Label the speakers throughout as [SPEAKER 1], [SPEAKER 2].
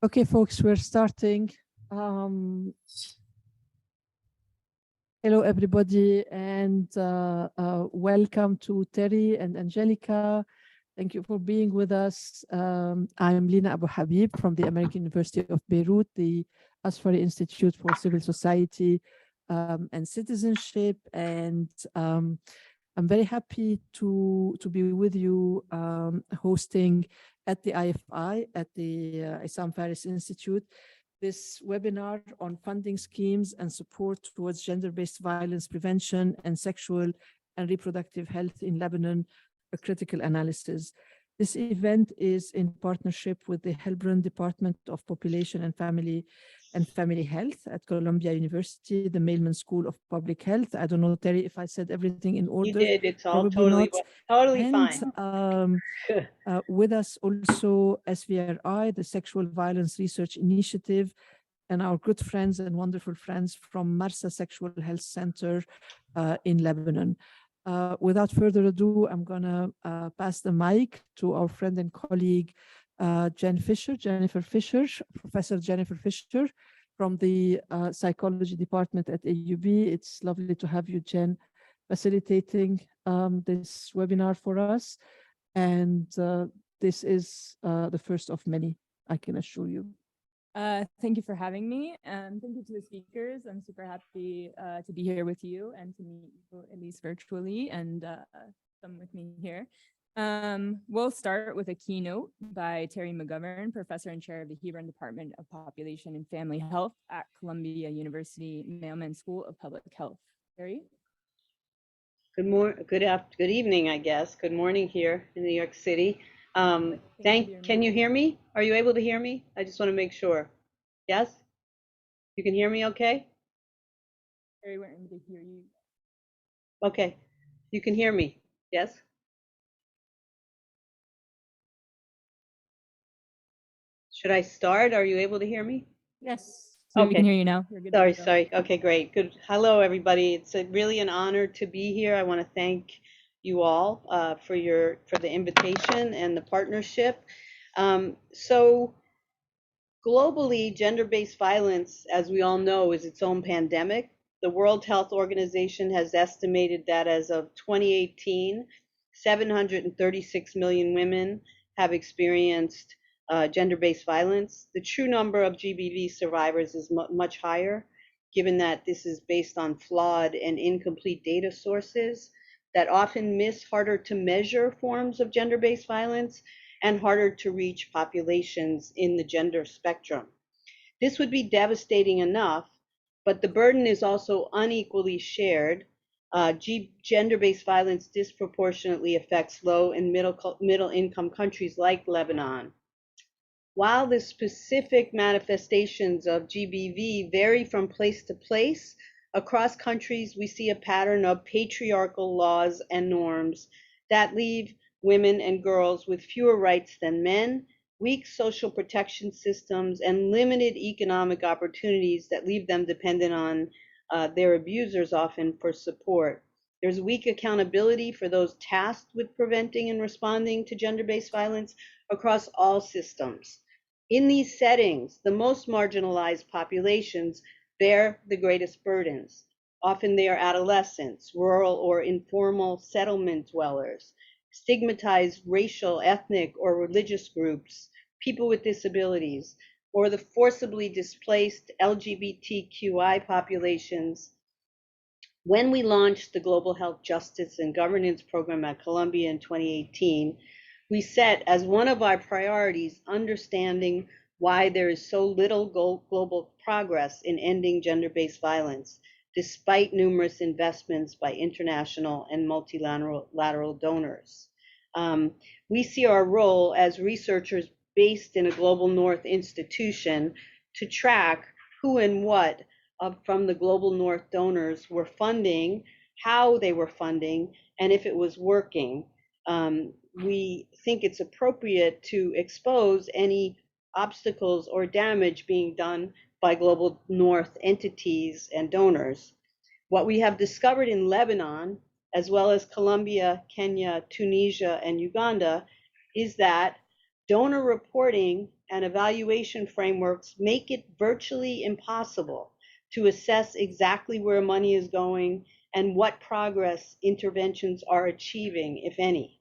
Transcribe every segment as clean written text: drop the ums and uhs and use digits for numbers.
[SPEAKER 1] Okay, folks, we're starting. Hello, everybody, and welcome to Terry and Angelica. Thank you for being with us. I'm Lina Abou Habib from the American University of Beirut, the Asfari Institute for Civil Society and Citizenship, and I'm very happy to be with you hosting at the IFI, at the Issam Faris Institute, this webinar on funding schemes and support towards gender-based violence prevention and sexual and reproductive health in Lebanon, a critical analysis. This event is in partnership with the Heilbrunn Department of Population and Family Health at Columbia University, the Mailman School of Public Health. I don't know, Terry, if I said everything in order.
[SPEAKER 2] You did. It's all
[SPEAKER 1] probably
[SPEAKER 2] totally
[SPEAKER 1] and,
[SPEAKER 2] fine.
[SPEAKER 1] With us also SVRI, the Sexual Violence Research Initiative, and our good friends and wonderful friends from Marsa Sexual Health Center in Lebanon. Without further ado, I'm gonna pass the mic to our friend and colleague, Jennifer Fisher, Professor Jennifer Fisher from the Psychology Department at AUB. It's lovely to have you, Jen, facilitating this webinar for us. And this is the first of many, I can assure you.
[SPEAKER 3] Thank you for having me, and thank you to the speakers. I'm super happy to be here with you and to meet you, at least virtually, and some with me here. We'll start with a keynote by Terry McGovern, Professor and Chair of the Heilbrunn Department of Population and Family Health at Columbia University Mailman School of Public Health. Terry?
[SPEAKER 2] Good evening, I guess. Good morning here in New York City. Can you hear me? Are you able to hear me? I just want to make sure. Yes? You can hear me okay?
[SPEAKER 3] Terry, we're able to hear you.
[SPEAKER 2] Okay. You can hear me. Yes? Should I start? Are you able to hear me?
[SPEAKER 3] Yes. So we can hear you now. You're good.
[SPEAKER 2] Sorry. Okay, great. Good. Hello, everybody. It's really an honor to be here. I want to thank you all for the invitation and the partnership. So globally, gender-based violence, as we all know, is its own pandemic. The World Health Organization has estimated that as of 2018, 736 million women have experienced gender-based violence. The true number of GBV survivors is much higher, given that this is based on flawed and incomplete data sources that often miss harder to measure forms of gender-based violence and harder to reach populations in the gender spectrum. This would be devastating enough, but the burden is also unequally shared. Gender-based violence disproportionately affects low and middle income countries like Lebanon. While the specific manifestations of GBV vary from place to place, across countries we see a pattern of patriarchal laws and norms that leave women and girls with fewer rights than men, weak social protection systems, and limited economic opportunities that leave them dependent on their abusers often for support. There's weak accountability for those tasked with preventing and responding to gender-based violence across all systems. In these settings, the most marginalized populations bear the greatest burdens. Often they are adolescents, rural or informal settlement dwellers, stigmatized racial, ethnic, or religious groups, people with disabilities, or the forcibly displaced LGBTQI populations. When we launched the Global Health Justice and Governance Program at Columbia in 2018, we set as one of our priorities understanding why there is so little global progress in ending gender-based violence, despite numerous investments by international and multilateral donors. We see our role as researchers based in a Global North institution to track who and what from the Global North donors were funding, how they were funding, and if it was working. We think it's appropriate to expose any obstacles or damage being done by Global North entities and donors. What we have discovered in Lebanon, as well as Colombia, Kenya, Tunisia, and Uganda, is that Donor reporting and evaluation frameworks make it virtually impossible to assess exactly where money is going and what progress interventions are achieving, if any.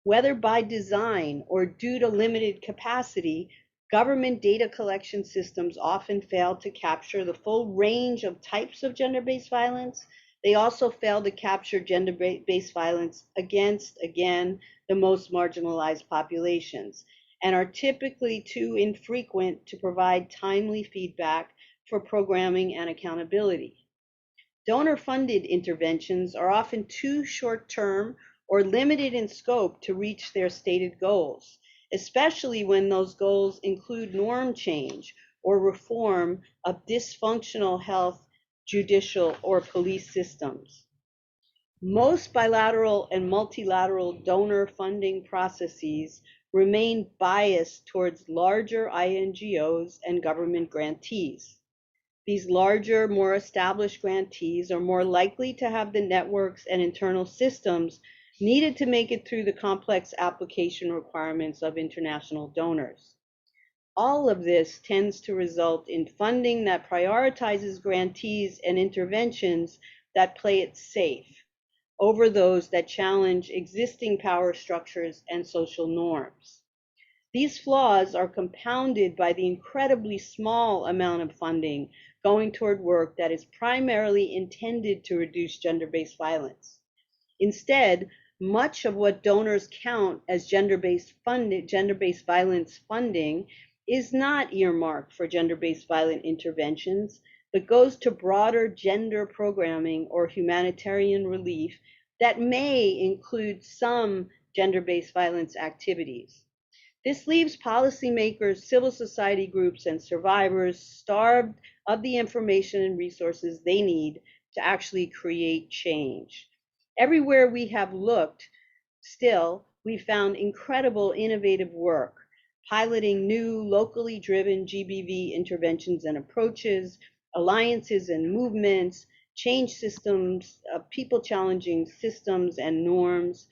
[SPEAKER 2] Whether by design or due to limited capacity, government data collection systems often fail to capture the full range of types of gender-based violence. They also fail to capture gender-based violence against, again, the most marginalized populations, and are typically too infrequent to provide timely feedback for programming and accountability. Donor-funded interventions are often too short-term or limited in scope to reach their stated goals, especially when those goals include norm change or reform of dysfunctional health, judicial, or police systems. Most bilateral and multilateral donor funding processes remain biased towards larger INGOs and government grantees. These larger, more established grantees are more likely to have the networks and internal systems needed to make it through the complex application requirements of international donors. All of this tends to result in funding that prioritizes grantees and interventions that play it safe over those that challenge existing power structures and social norms. These flaws are compounded by the incredibly small amount of funding going toward work that is primarily intended to reduce gender-based violence. Instead, much of what donors count as gender-based violence funding is not earmarked for gender-based violent interventions, but goes to broader gender programming or humanitarian relief that may include some gender-based violence activities. This leaves policymakers, civil society groups, and survivors starved of the information and resources they need to actually create change. Everywhere we have looked, still, we found incredible innovative work, piloting new locally driven GBV interventions and approaches, alliances and movements, change systems, people challenging systems and norms.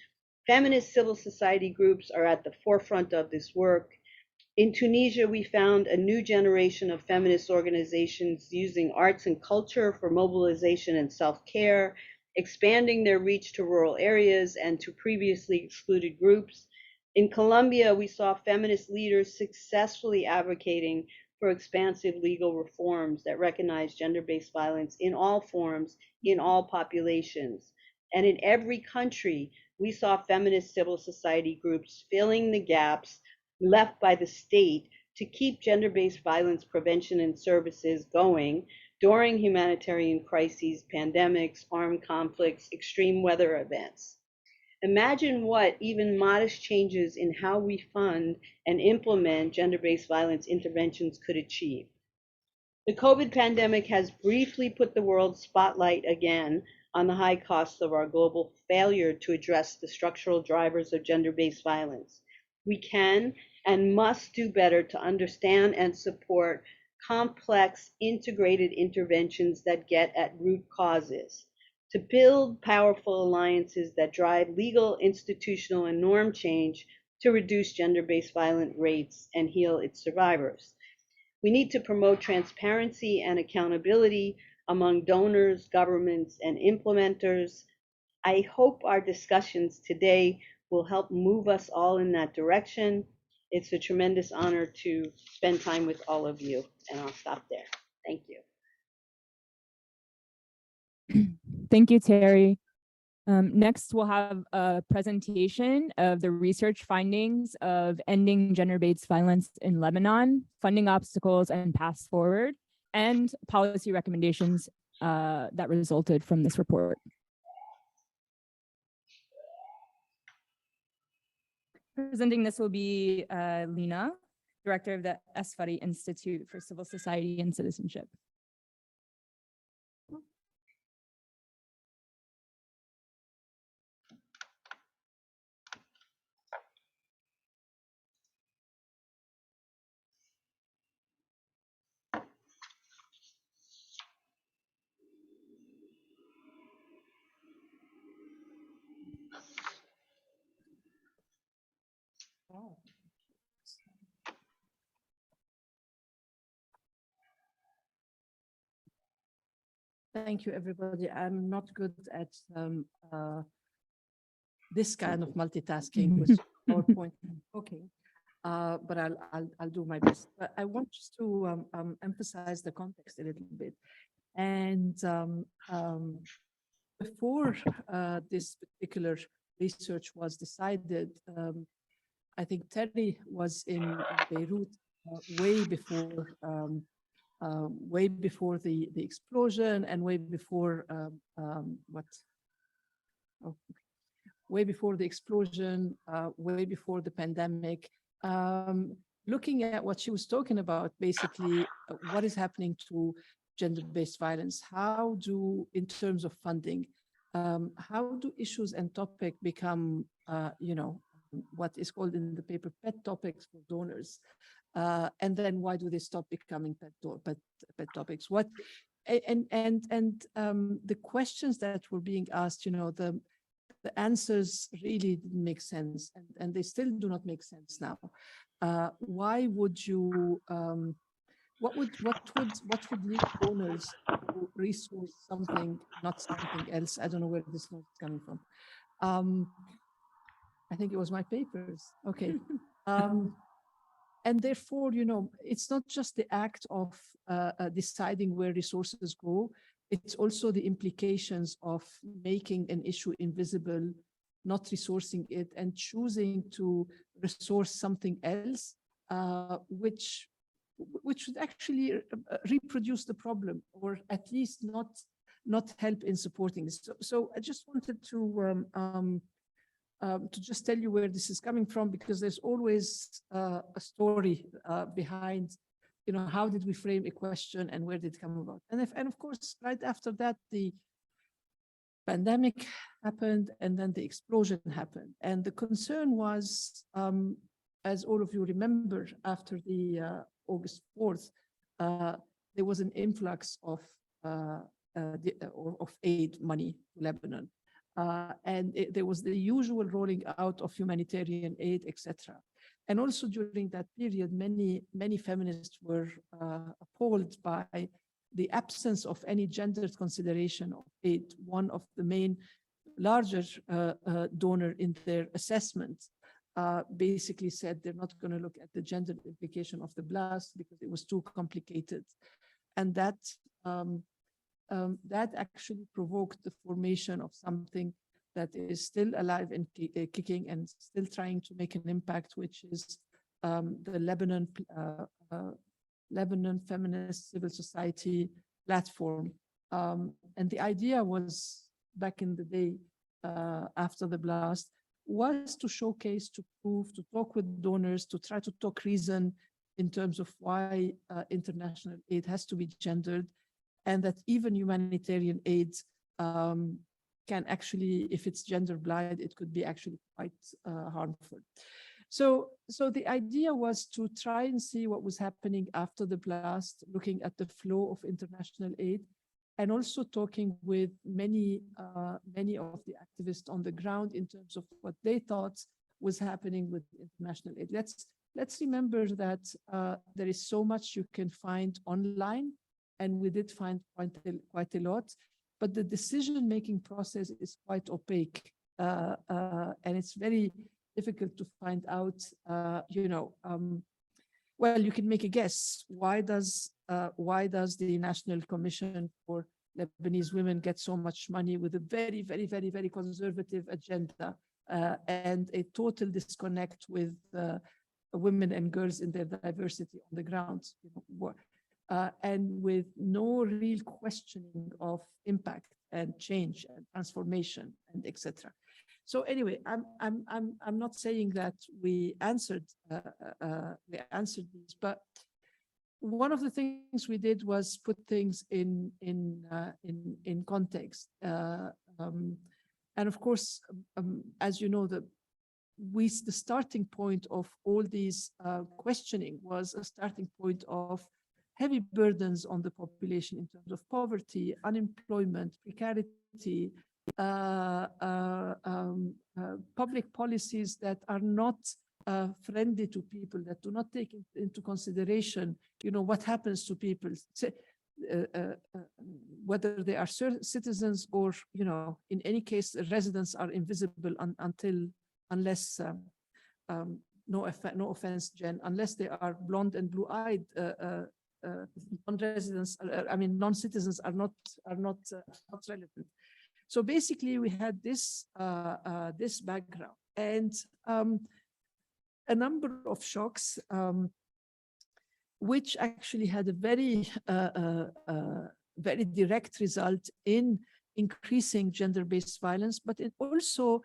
[SPEAKER 2] Feminist civil society groups are at the forefront of this work. In Tunisia, we found a new generation of feminist organizations using arts and culture for mobilization and self-care, expanding their reach to rural areas and to previously excluded groups. In Colombia, we saw feminist leaders successfully advocating for expansive legal reforms that recognize gender-based violence in all forms, in all populations. And in every country, we saw feminist civil society groups filling the gaps left by the state to keep gender-based violence prevention and services going during humanitarian crises, pandemics, armed conflicts, extreme weather events. Imagine what even modest changes in how we fund and implement gender-based violence interventions could achieve. The COVID pandemic has briefly put the world spotlight again on the high costs of our global failure to address the structural drivers of gender-based violence. We can and must do better to understand and support complex, integrated interventions that get at root causes, to build powerful alliances that drive legal, institutional, and norm change to reduce gender-based violent rates and heal its survivors. We need to promote transparency and accountability among donors, governments, and implementers. I hope our discussions today will help move us all in that direction. It's a tremendous honor to spend time with all of you, and I'll stop there. Thank you.
[SPEAKER 3] Thank you, Terry. Next, we'll have a presentation of the research findings of ending gender-based violence in Lebanon, funding obstacles and paths forward, and policy recommendations that resulted from this report. Presenting this will be Lina, Director of the Asfari Institute for Civil Society and Citizenship.
[SPEAKER 1] Thank you, everybody. I'm not good at this kind of multitasking with PowerPoint. Okay, but I'll do my best. But I want just to emphasize the context a little bit. And before this particular research was decided, I think Terry was in Beirut way before the explosion and way before way before the explosion, way before the pandemic. Looking at what she was talking about, basically, what is happening to gender-based violence? How do, in terms of funding, how do issues and topics become, what is called in the paper pet topics for donors? And then why do they stop becoming pet topics? What the questions that were being asked, the answers really didn't make sense, and they still do not make sense now. Why would you? What would lead donors to resource something, not something else? I don't know where this note is coming from. I think it was my papers. Okay. And therefore, it's not just the act of deciding where resources go, it's also the implications of making an issue invisible, not resourcing it, and choosing to resource something else, which would actually reproduce the problem, or at least not help in supporting this. So I just wanted to just tell you where this is coming from, because there's always a story behind, how did we frame a question and where did it come about? And of course, right after that, the pandemic happened and then the explosion happened. And the concern was, as all of you remember, after the August 4th, there was an influx of aid money to Lebanon. There was the usual rolling out of humanitarian aid, etc. And also during that period, many feminists were appalled by the absence of any gendered consideration of aid. One of the main larger donor in their assessment basically said they're not going to look at the gender implication of the blast because it was too complicated. And that actually provoked the formation of something that is still alive and kicking and still trying to make an impact, which is the Lebanon Feminist Civil Society Platform. And the idea was, back in the day, after the blast, was to showcase, to prove, to talk with donors, to try to talk reason in terms of why international aid has to be gendered, and that even humanitarian aid can actually, if it's gender blind, it could be actually quite harmful. So the idea was to try and see what was happening after the blast, looking at the flow of international aid, and also talking with many of the activists on the ground in terms of what they thought was happening with international aid. Let's remember that there is so much you can find online, and we did find quite a lot, but the decision-making process is quite opaque, and it's very difficult to find out, well, you can make a guess. Why does the National Commission for Lebanese Women get so much money with a very, very, very, very conservative agenda and a total disconnect with women and girls in their diversity on the ground, and with no real questioning of impact and change and transformation and etc. So anyway, I'm not saying that we answered these, but one of the things we did was put things in context, and of course, as you know, the starting point of all these questioning was a starting point of heavy burdens on the population in terms of poverty, unemployment, precarity, public policies that are not friendly to people, that do not take into consideration, what happens to people. whether they are citizens or, in any case, residents are invisible unless, no offense, Jen, unless they are blonde and blue-eyed, non-residents, non-citizens are not relevant. So basically, we had this this background and a number of shocks, which actually had a very very direct result in increasing gender-based violence, but it also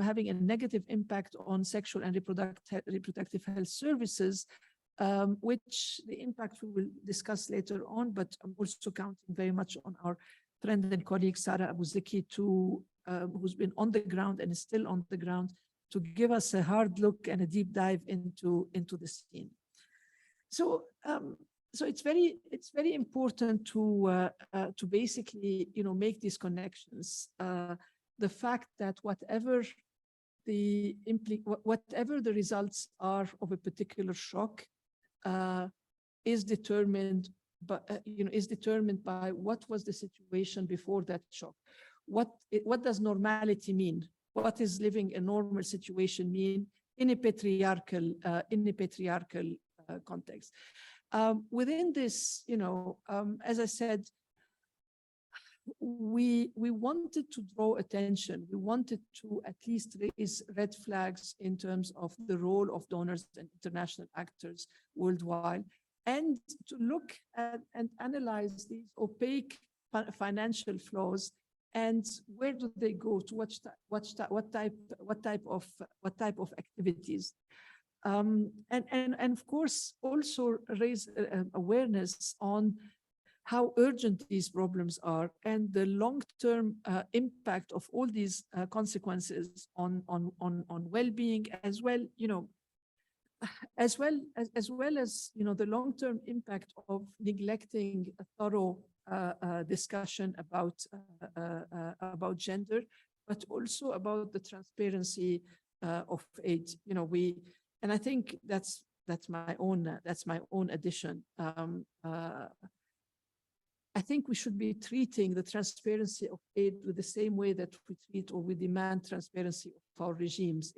[SPEAKER 1] having a negative impact on sexual and reproductive health services, which the impact we will discuss later on, but I'm also counting very much on our friend and colleague, Sara Abou Zaki, who's been on the ground and is still on the ground, to give us a hard look and a deep dive into the scene. So it's very important to basically make these connections. The fact that whatever the results are of a particular shock is determined by what was the situation before that shock. What does normality mean? What is living a normal situation mean in a patriarchal context? Within this, as I said, we wanted to draw attention. We wanted to at least raise red flags in terms of the role of donors and international actors worldwide, and to look at and analyze these opaque financial flows and where do they go, to what type of activities, and of course also raise awareness on how urgent these problems are and the long-term impact of all these consequences on well-being, as well as the long-term impact of neglecting a thorough discussion about gender, but also about the transparency of aid. And I think that's my own addition. I think we should be treating the transparency of aid with the same way that we treat or we demand transparency of our regimes.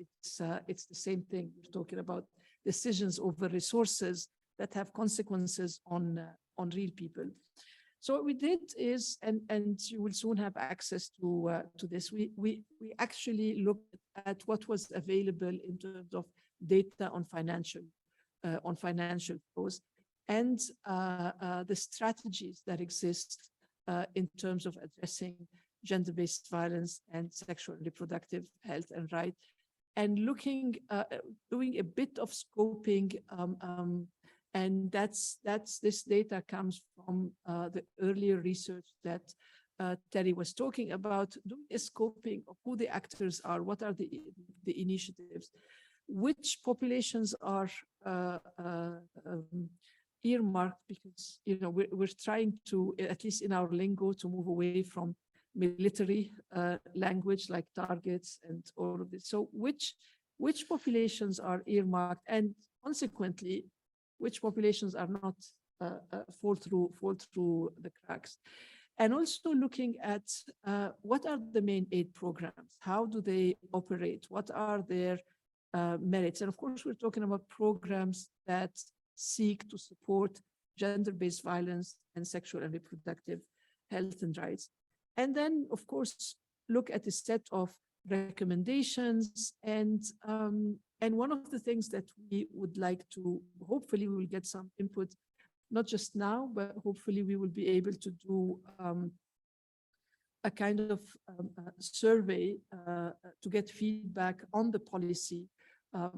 [SPEAKER 1] It's the same thing. We're talking about decisions over resources that have consequences on real people. So what we did is, and you will soon have access to this, we actually looked at what was available in terms of data on financial flows, and the strategies that exist in terms of addressing gender-based violence and sexual and reproductive health and rights, and doing a bit of scoping, and this data comes from the earlier research that Terry was talking about, doing a scoping of who the actors are, what are the initiatives, which populations are earmarked, because we're trying to, at least in our lingo, to move away from military language like targets and all of this. So which populations are earmarked, and consequently which populations are not fall through the cracks, and also looking at what are the main aid programs, how do they operate, what are their merits, and of course we're talking about programs that seek to support gender-based violence and sexual and reproductive health and rights. And then, of course, look at a set of recommendations. And one of the things that we would like to, hopefully we will get some input, not just now, but hopefully we will be able to do a kind of survey to get feedback on the policy.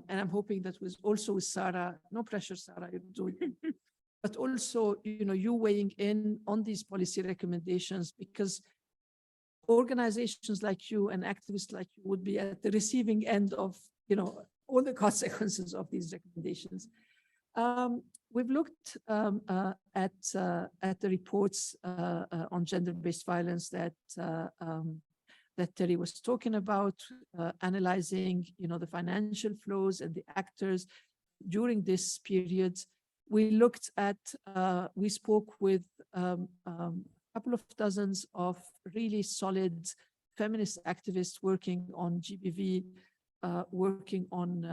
[SPEAKER 1] And I'm hoping that also with Sara, no pressure, Sara, you're doing it, but also, you weighing in on these policy recommendations, because organizations like you and activists like you would be at the receiving end of, all the consequences of these recommendations. We've looked at the reports on gender-based violence that Terry was talking about, analyzing, the financial flows and the actors during this period. We looked at, we spoke with a couple of dozens of really solid feminist activists working on GBV, working on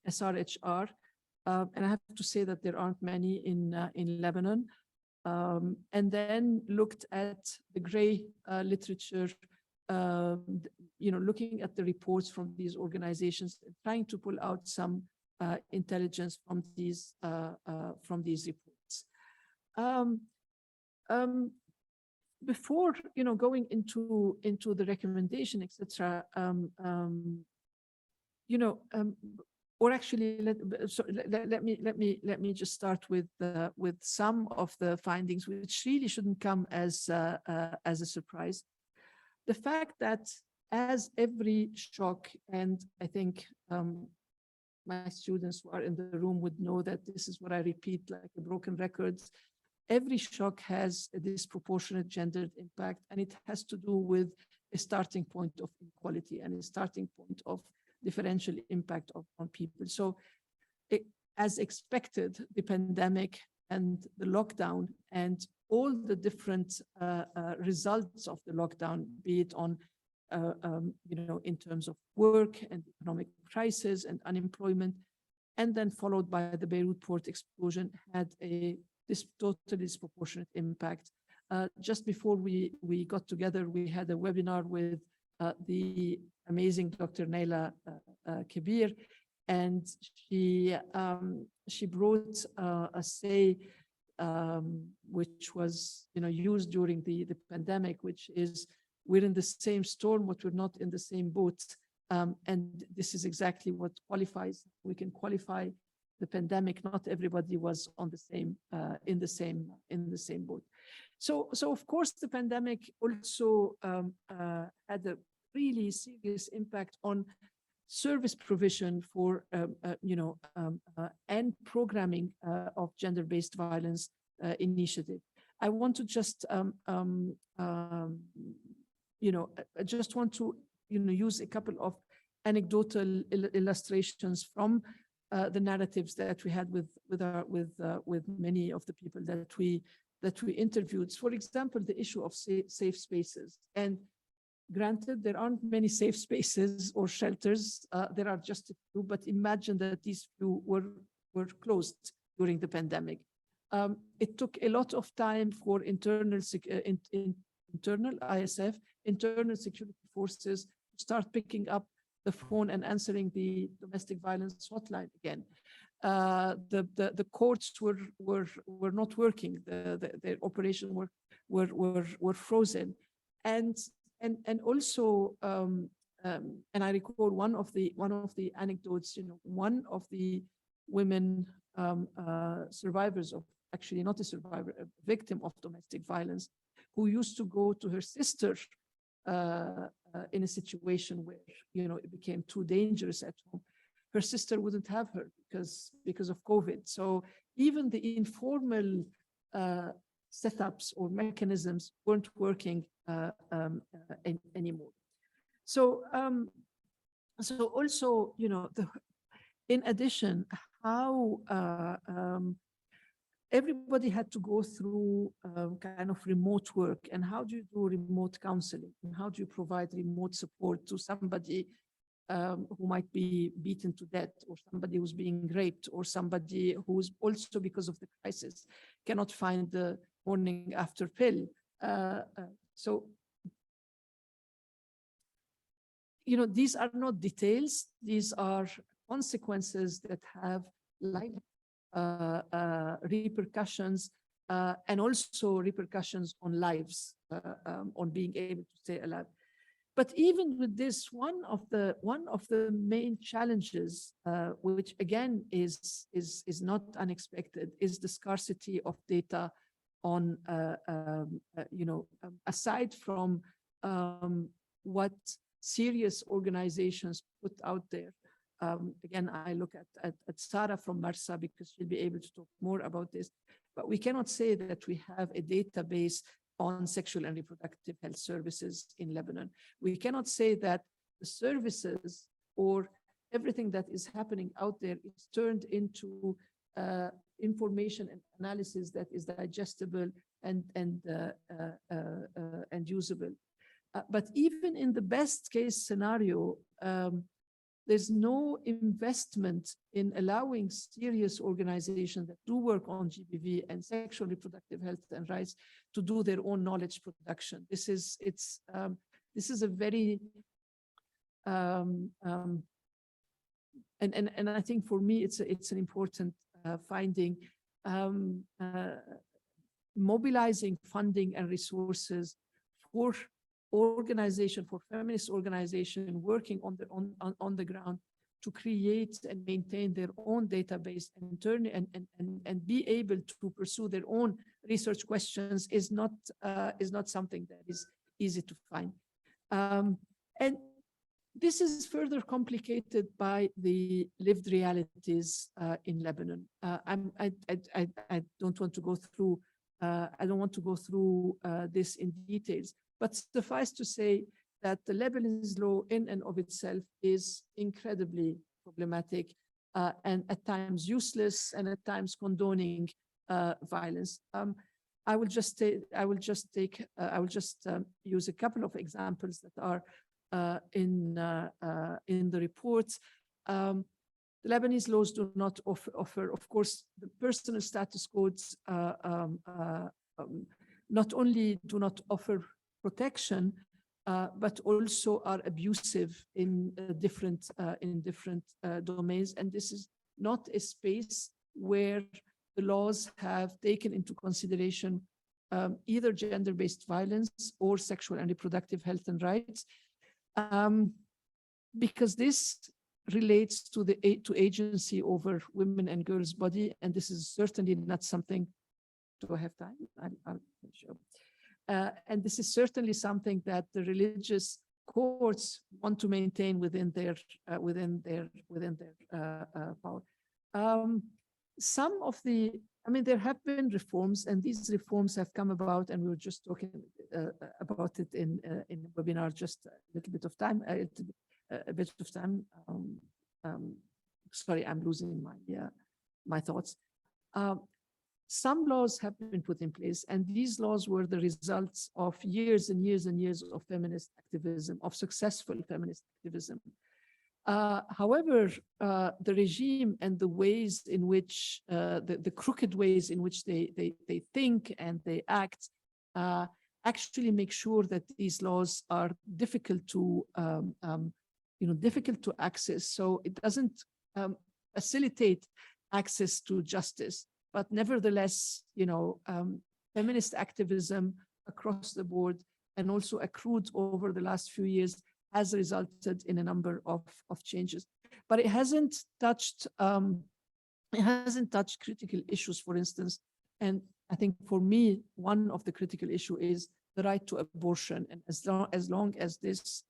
[SPEAKER 1] SRHR. And I have to say that there aren't many in Lebanon. And then looked at the gray literature, looking at the reports from these organizations, trying to pull out some intelligence from these reports. Before going into the recommendation, etc. Or actually, let me just start with some of the findings, which really shouldn't come as a surprise. The fact that, as every shock, and I think my students who are in the room would know that this is what I repeat like a broken record, every shock has a disproportionate gendered impact, and it has to do with a starting point of inequality and a starting point of differential impact on people. So as expected, the pandemic and the lockdown and all the different results of the lockdown, be it on, in terms of work and economic crisis and unemployment, and then followed by the Beirut port explosion, had this totally disproportionate impact. Just before we got together, we had a webinar with the amazing Dr. Naila Kabir, and she brought a say which was used during the pandemic, which is, we're in the same storm, but we're not in the same boat. And this is exactly what qualifies. We can qualify the pandemic. Not everybody was on the same in the same boat. So of course the pandemic also had a really serious impact on service provision for and programming of gender-based violence initiative. I want to just just want to use a couple of anecdotal illustrations from the narratives that we had with many of the people that we interviewed. For example, the issue of safe spaces. And granted, there aren't many safe spaces or shelters. There are just a few, but imagine that these few were closed during the pandemic. It took a lot of time for internal ISF, internal security forces, to start picking up the phone and answering the domestic violence hotline again. The courts were not working. Their operation were frozen, and also and I recall one of the anecdotes. One of the women survivors of, actually not a survivor, a victim of domestic violence, who used to go to her sister in a situation where it became too dangerous at home. Her sister wouldn't have her because of COVID. So even the informal setups or mechanisms weren't working anymore. So also in addition, how everybody had to go through kind of remote work. And how do you do remote counseling? And how do you provide remote support to somebody who might be beaten to death, or somebody who's being raped, or somebody who's also, because of the crisis, cannot find the morning after pill? So these are not details. These are consequences that have life repercussions, and also repercussions on lives, on being able to stay alive. But even with this, one of the main challenges, which again is not unexpected, is the scarcity of data on, aside from what serious organizations put out there. Again, I look at Sara from Marsa, because she'll be able to talk more about this. But we cannot say that we have a database on sexual and reproductive health services in Lebanon. We cannot say that the services or everything that is happening out there is turned into information and analysis that is digestible and usable. But even in the best case scenario, there's no investment in allowing serious organizations that do work on GBV and sexual reproductive health and rights to do their own knowledge production. This is a very and I think for me it's an important finding. Mobilizing funding and resources for feminist organization working on the ground to create and maintain their own database and turn and be able to pursue their own research questions is not something that is easy to find. And this is further complicated by the lived realities in Lebanon. I don't want to go through this in details, but suffice to say that the Lebanese law in and of itself is incredibly problematic and at times useless and at times condoning violence. I will just use a couple of examples that are in the report. The Lebanese laws do not offer, of course, the personal status codes not only do not offer protection, but also are abusive in different domains. And this is not a space where the laws have taken into consideration either gender-based violence or sexual and reproductive health and rights, because this relates to agency over women and girls' body, and this is certainly not something. Do I have time? I'll show. And this is certainly something that the religious courts want to maintain within their power. Some of the, there have been reforms, and these reforms have come about, and we were just talking about it in a webinar just a little bit of time. Sorry, I'm losing my thoughts. Some laws have been put in place, and these laws were the results of years and years and years of feminist activism, of successful feminist activism. However, the regime and the ways in which, the crooked ways in which they think and they act, actually make sure that these laws are difficult to access. So it doesn't facilitate access to justice. But nevertheless, feminist activism across the board and also accrued over the last few years has resulted in a number of changes. But it hasn't touched critical issues, for instance. And I think for me, one of the critical issue is the right to abortion. And as long as this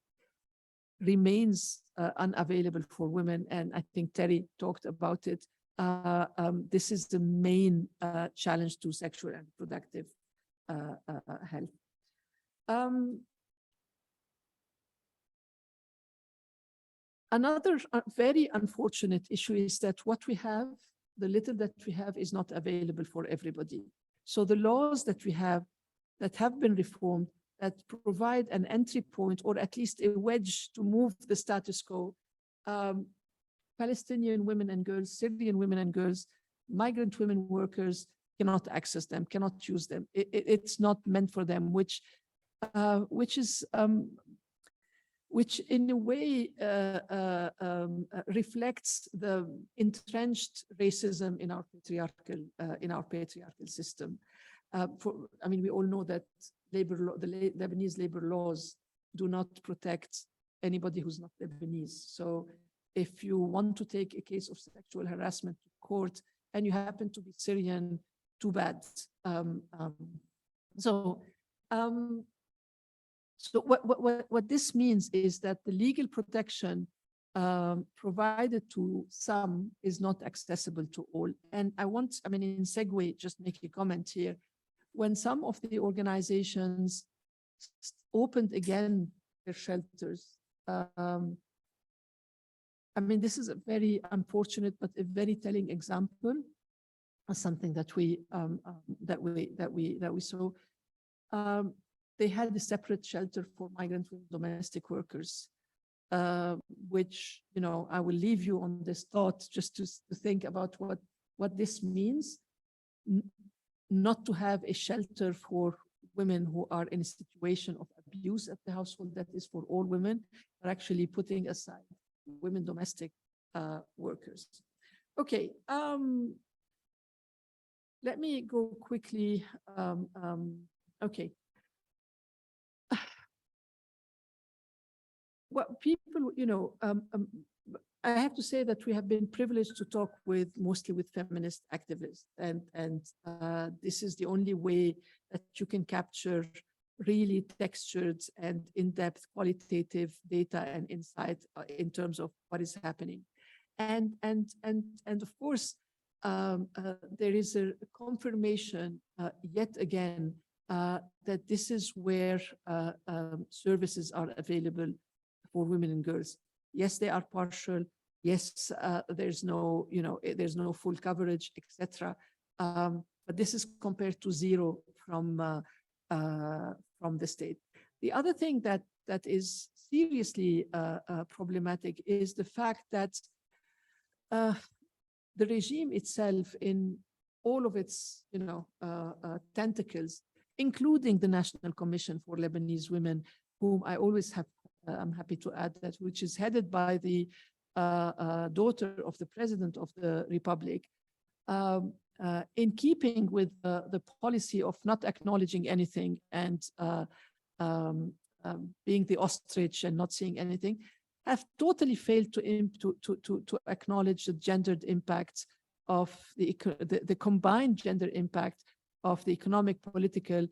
[SPEAKER 1] remains unavailable for women, and I think Terry talked about it, this is the main challenge to sexual and reproductive health. Another very unfortunate issue is that what we have, the little that we have, is not available for everybody. So the laws that we have that have been reformed, that provide an entry point or at least a wedge to move the status quo, Palestinian women and girls, Syrian women and girls, migrant women workers cannot access them, cannot use them. It's not meant for them, which in a way reflects the entrenched racism in our patriarchal system. We all know that the Lebanese labor laws do not protect anybody who's not Lebanese. So if you want to take a case of sexual harassment to court and you happen to be Syrian, too bad. So what this means is that the legal protection provided to some is not accessible to all. And in segue, just make a comment here. When some of the organizations opened again their shelters, I mean, this is a very unfortunate, but a very telling example of something that we saw. They had a separate shelter for migrant women, domestic workers, which, you know, I will leave you on this thought just to think about what this means, not to have a shelter for women who are in a situation of abuse at the household that is for all women, but actually putting aside women domestic workers. Okay, let me go quickly. Okay. Well, people, you know, I have to say that we have been privileged to talk mostly with feminist activists, and this is the only way that you can capture really textured and in-depth qualitative data and insight in terms of what is happening, and of course there is a confirmation yet again that this is where services are available for women and girls. Yes, they are partial. Yes, there's no, you know, there's no full coverage, etc. But this is compared to zero from the state. The other thing that is seriously problematic is the fact that the regime itself, in all of its, you know, tentacles, including the National Commission for Lebanese Women, whom I always have, I'm happy to add that, which is headed by the daughter of the President of the Republic, in keeping with the policy of not acknowledging anything and being the ostrich and not seeing anything, have totally failed to acknowledge the gendered impacts of the combined gender impact of the economic, political,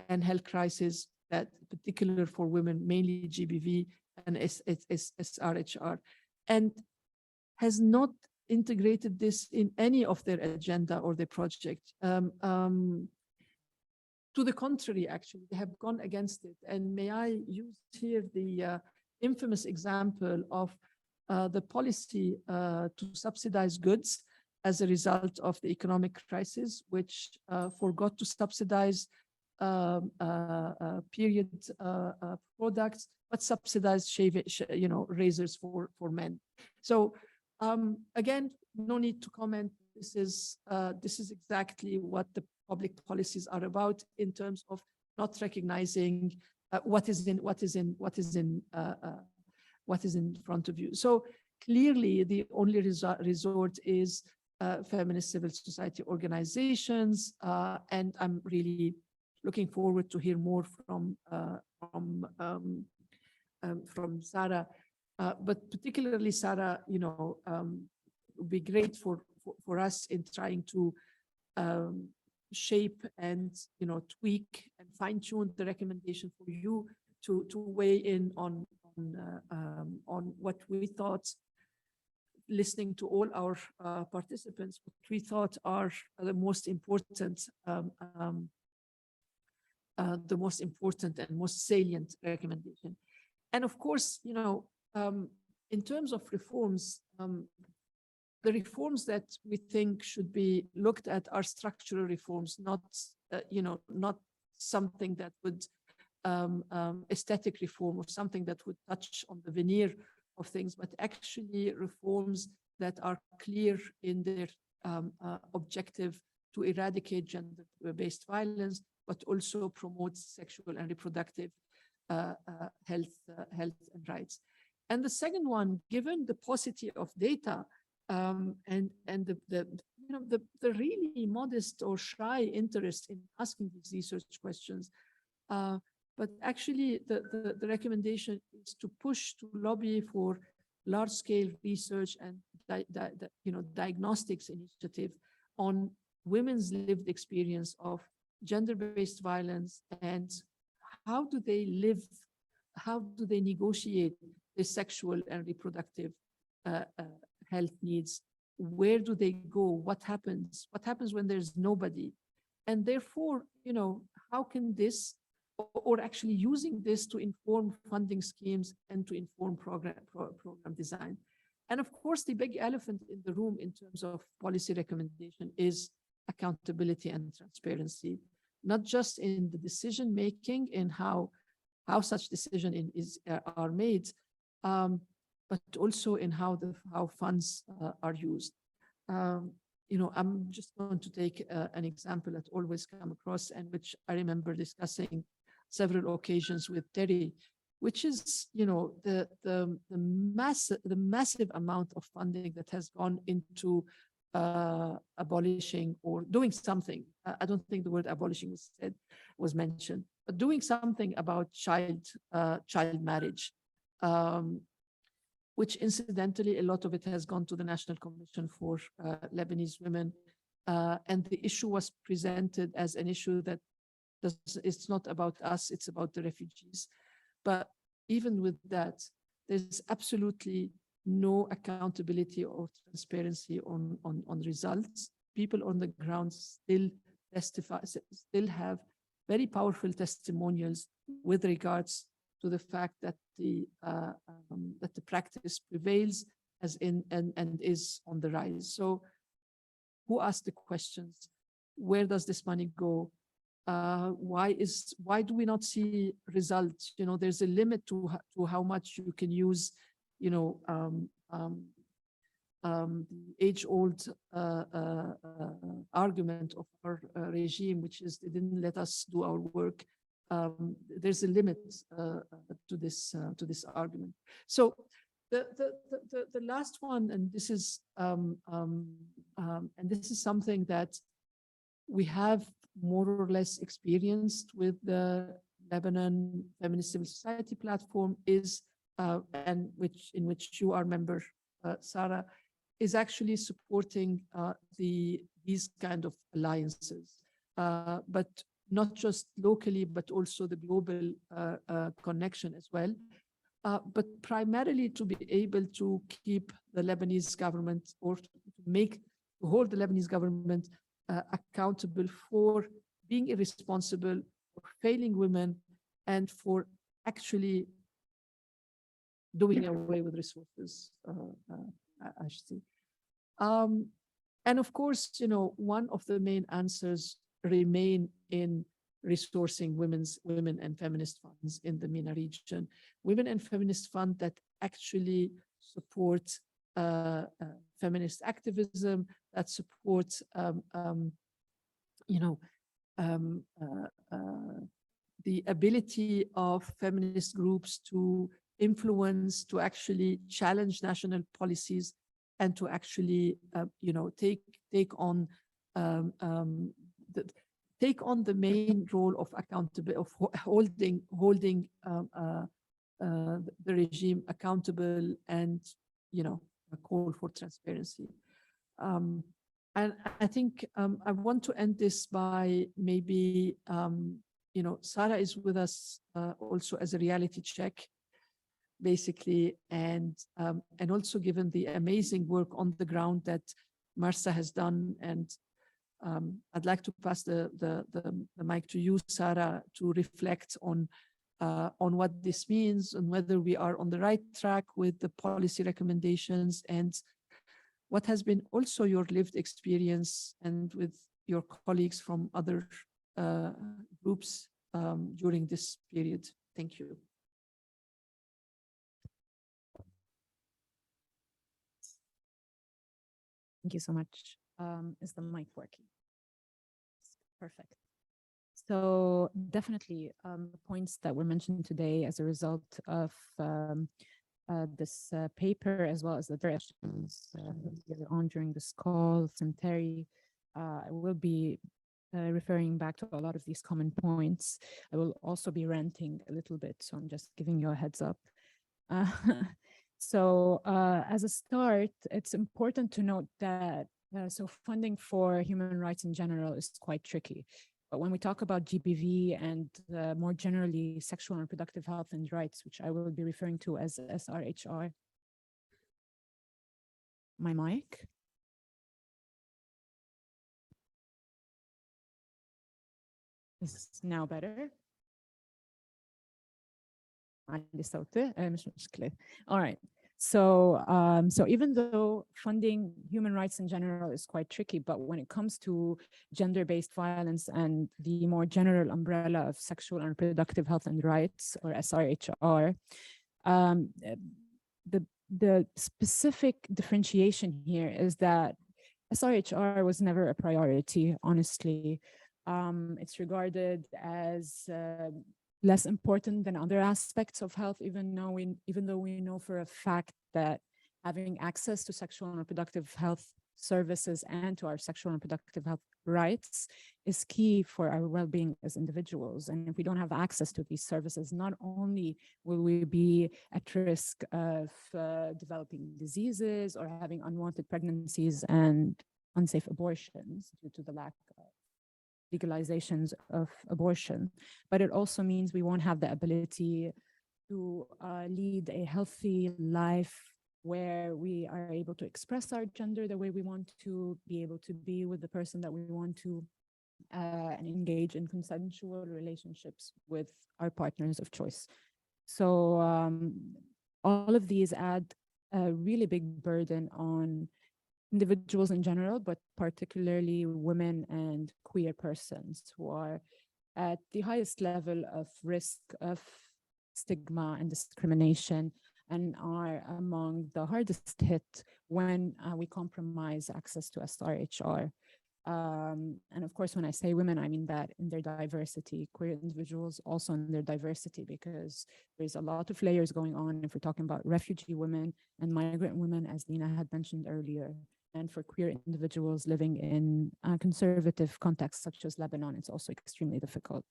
[SPEAKER 1] and health crisis, that particular for women, mainly GBV and SRHR, and has not integrated this in any of their agenda or their project. To the contrary, actually, they have gone against it. And may I use here the infamous example of the policy to subsidize goods as a result of the economic crisis, which forgot to subsidize period products, but subsidized razors for men. So again, no need to comment. This is exactly what the public policies are about in terms of not recognizing what is in front of you. So clearly, the only resort is feminist civil society organizations, and I'm really looking forward to hear more from Sara, but particularly Sara, you know, would be great for us in trying to shape and, you know, tweak and fine tune the recommendation for you to weigh in on what we thought, listening to all our participants, what we thought are the most important and most salient recommendation. And of course, you know, in terms of reforms, the reforms that we think should be looked at are structural reforms, not, not something that would aesthetic reform or something that would touch on the veneer of things, but actually reforms that are clear in their objective to eradicate gender-based violence, but also promote sexual and reproductive health and rights. And the second one, given the paucity of data and the really modest or shy interest in asking these research questions, but actually the recommendation is to push, to lobby for large-scale research and diagnostics initiative on women's lived experience of gender-based violence, and how do they live, how do they negotiate their sexual and reproductive health needs? Where do they go? What happens? What happens when there's nobody? And therefore, you know, how can this, or actually using this to inform funding schemes and to inform program design? And of course, the big elephant in the room in terms of policy recommendation is accountability and transparency, not just in the decision making, in how such decision are made, but also in how funds are used. I'm just going to take an example that always come across, and which I remember discussing several occasions with Terry, which is, the massive amount of funding that has gone into abolishing or doing something. I don't think the word abolishing was mentioned, but doing something about child marriage, which incidentally, a lot of it has gone to the National Commission for Lebanese Women. And the issue was presented as an issue that it's not about us, it's about the refugees. But even with that, there's absolutely no accountability or transparency on results. People on the ground still have very powerful testimonials with regards to the fact that the practice prevails and is on the rise. So who asked the questions? Where does this money go? Why do we not see results? There's a limit to how much you can use, the age-old argument of our regime, which is they didn't let us do our work. There's a limit to this argument. So the last one, and this is something that we have more or less experienced with the Lebanon Feminist Civil Society platform, is in which you are member, Sara, is actually supporting these kind of alliances, but not just locally, but also the global connection as well. But primarily to be able to keep the Lebanese government, or to hold the Lebanese government accountable for being irresponsible, for failing women, and for actually doing away with resources, I should say. And of course, one of the main answers remain in resourcing women and feminist funds in the MENA region. Women and feminist fund that actually support feminist activism, that support the ability of feminist groups to influence, to actually challenge national policies, and to actually take on the main role of accountability, of holding the regime accountable, and a call for transparency. And I think I want to end this by maybe Sara is with us also as a reality check, basically, and also given the amazing work on the ground that Marsa has done. And I'd like to pass the mic to you, Sara, to reflect on what this means and whether we are on the right track with the policy recommendations, and what has been also your lived experience and with your colleagues from other groups during this period. Thank you.
[SPEAKER 4] Thank you so much. Is the mic working? Perfect. So definitely the points that were mentioned today as a result of this paper, as well as the directions on during this call from Terry, I will be referring back to a lot of these common points. I will also be ranting a little bit, so I'm just giving you a heads up. So as a start, it's important to note that so funding for human rights in general is quite tricky. But when we talk about GBV and more generally sexual and reproductive health and rights, which I will be referring to as SRHR. My mic? Is now better? All right. So even though funding human rights in general is quite tricky, but when it comes to gender-based violence and the more general umbrella of sexual and reproductive health and rights, or SRHR, the specific differentiation here is that SRHR was never a priority, honestly. It's regarded as less important than other aspects of health, even though we know for a fact that having access to sexual and reproductive health services and to our sexual and reproductive health rights is key for our well-being as individuals. And if we don't have access to these services, not only will we be at risk of developing diseases or having unwanted pregnancies and unsafe abortions due to the lack of legalizations of abortion, but it also means we won't have the ability to lead a healthy life where we are able to express our gender the way we want to, be able to be with the person that we want to, and engage in consensual relationships with our partners of choice. So all of these add a really big burden on individuals in general, but particularly women and queer persons who are at the highest level of risk of stigma and discrimination and are among the hardest hit when we compromise access to SRHR. And of course, when I say women, I mean that in their diversity, queer individuals also in their diversity, because there's a lot of layers going on if we're talking about refugee women and migrant women, as Lina had mentioned earlier. And for queer individuals living in conservative contexts such as Lebanon, it's also extremely difficult.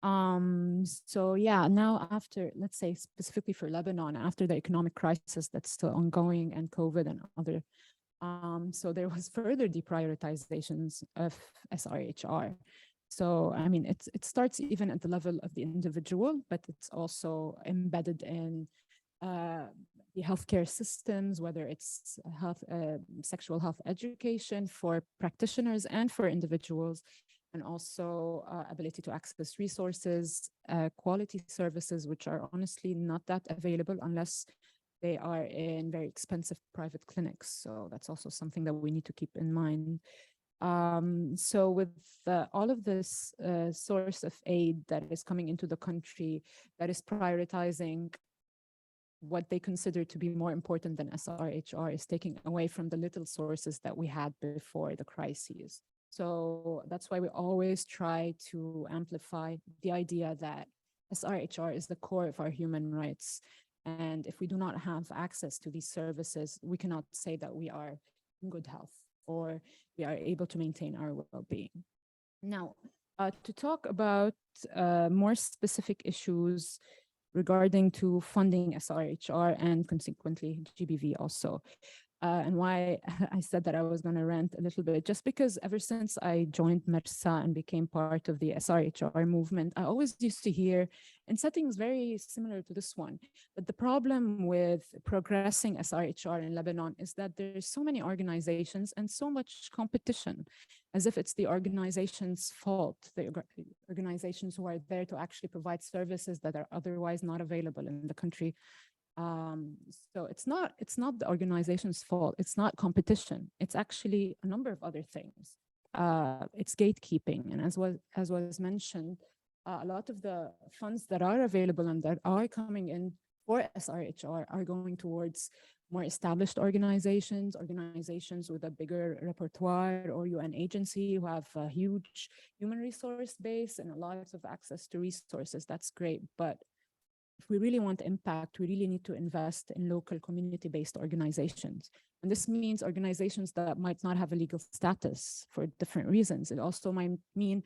[SPEAKER 4] So yeah, now after, let's say specifically for Lebanon, after the economic crisis that's still ongoing and COVID and other, so there was further deprioritizations of SRHR. So, I mean, it starts even at the level of the individual, but it's also embedded in the healthcare systems, whether it's health, sexual health education for practitioners and for individuals, and also ability to access resources, quality services, which are honestly not that available unless they are in very expensive private clinics. So that's also something that we need to keep in mind. So with all of this source of aid that is coming into the country, that is prioritizing what they consider to be more important than SRHR, is taking away from the little sources that we had before the crises. So that's why we always try to amplify the idea that SRHR is the core of our human rights. And if we do not have access to these services, we cannot say that we are in good health or we are able to maintain our well-being. Now, to talk about more specific issues regarding to funding SRHR and consequently GBV also. And why I said that I was going to rant a little bit, just because ever since I joined Marsa and became part of the SRHR movement, I always used to hear in settings very similar to this one. But the problem with progressing SRHR in Lebanon is that there's so many organizations and so much competition, as if it's the organization's fault, the organizations who are there to actually provide services that are otherwise not available in the country. So it's not the organization's fault. It's not competition. It's actually a number of other things. It's gatekeeping, and as was mentioned, a lot of the funds that are available and that are coming in for SRHR are going towards more established organizations with a bigger repertoire, or UN agency who have a huge human resource base and a lot of access to resources. That's great, but if we really want impact, we really need to invest in local community-based organizations. And this means organizations that might not have a legal status for different reasons. It also might mean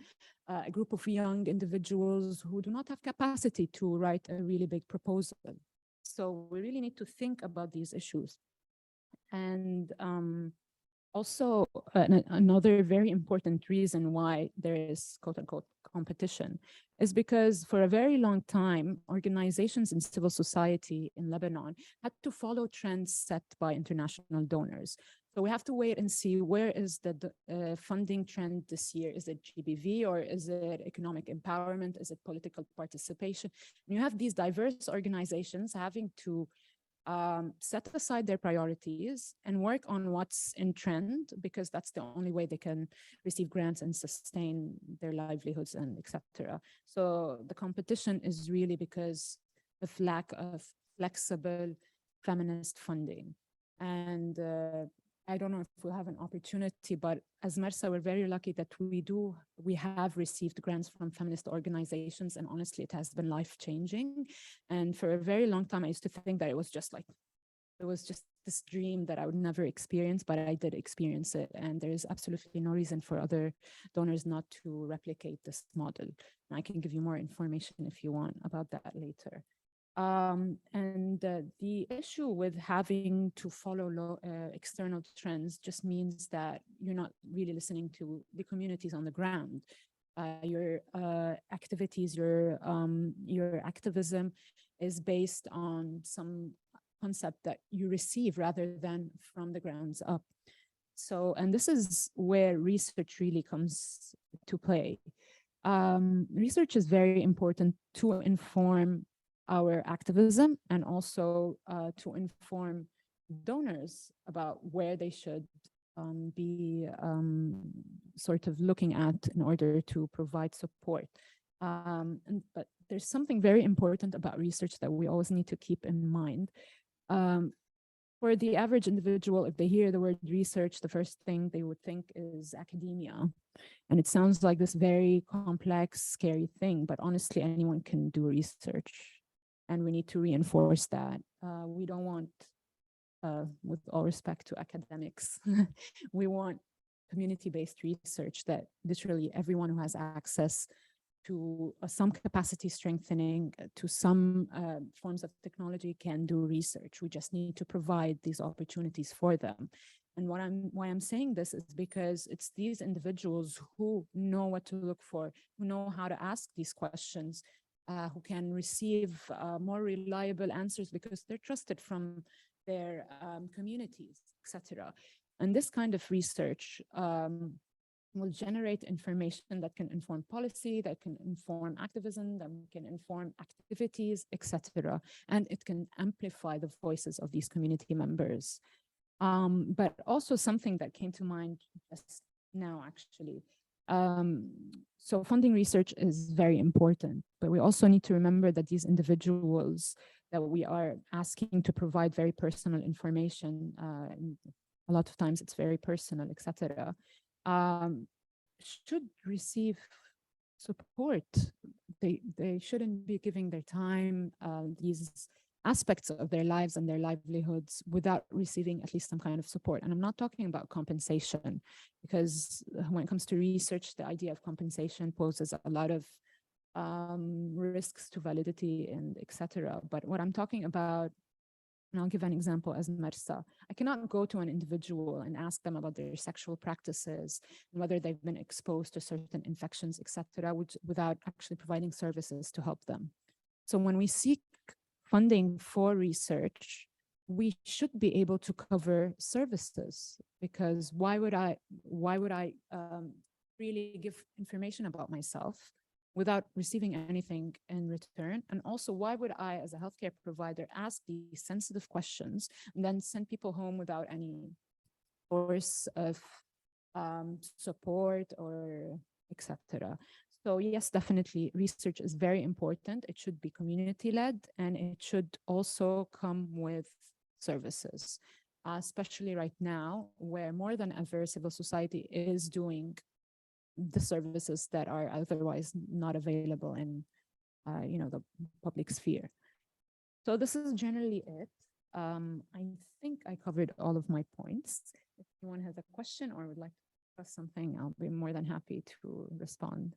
[SPEAKER 4] a group of young individuals who do not have capacity to write a really big proposal. So we really need to think about these issues. And also, another very important reason why there is quote unquote competition is because for a very long time, organizations in civil society in Lebanon had to follow trends set by international donors. So we have to wait and see, where is the funding trend this year? Is it GBV, or is it economic empowerment? Is it political participation? And you have these diverse organizations having to set aside their priorities and work on what's in trend, because that's the only way they can receive grants and sustain their livelihoods and etc. So the competition is really because of lack of flexible feminist funding. And I don't know if we'll have an opportunity, but as Marsa, we're very lucky that we have received grants from feminist organizations, and honestly, it has been life-changing. And for a very long time, I used to think that it was just this dream that I would never experience, but I did experience it. And there is absolutely no reason for other donors not to replicate this model. And I can give you more information if you want about that later. The issue with having to follow external trends just means that you're not really listening to the communities on the ground. Your activities, your activism is based on some concept that you receive rather than from the grounds up. So, and this is where research really comes to play. Research is very important to inform our activism and also to inform donors about where they should be sort of looking at in order to provide support. But there's something very important about research that we always need to keep in mind. For the average individual, if they hear the word research, the first thing they would think is academia. And it sounds like this very complex, scary thing, but honestly, anyone can do research. And we need to reinforce that. We don't want, with all respect to academics, we want community-based research that literally everyone who has access to some capacity strengthening, to some forms of technology can do research. We just need to provide these opportunities for them. And why I'm saying this is because it's these individuals who know what to look for, who know how to ask these questions, who can receive more reliable answers because they're trusted from their communities, etc. And this kind of research will generate information that can inform policy, that can inform activism, that can inform activities, etc. And it can amplify the voices of these community members. But also something that came to mind just now, actually. So funding research is very important, but we also need to remember that these individuals that we are asking to provide very personal information, a lot of times it's very personal, etc., should receive support. They shouldn't be giving their time, these aspects of their lives and their livelihoods without receiving at least some kind of support. And I'm not talking about compensation, because when it comes to research, the idea of compensation poses a lot of risks to validity and etc. But what I'm talking about, and I'll give an example as Marsa, I cannot go to an individual and ask them about their sexual practices, and whether they've been exposed to certain infections, etc., without actually providing services to help them. So when we seek funding for research, we should be able to cover services, because why would I really give information about myself without receiving anything in return? And also, why would I, as a healthcare provider, ask these sensitive questions and then send people home without any source of support or etc.? So yes, definitely, research is very important. It should be community-led, and it should also come with services, especially right now, where more than ever, civil society is doing the services that are otherwise not available in, the public sphere. So this is generally it. I think I covered all of my points. If anyone has a question or would like to discuss something, I'll be more than happy to respond.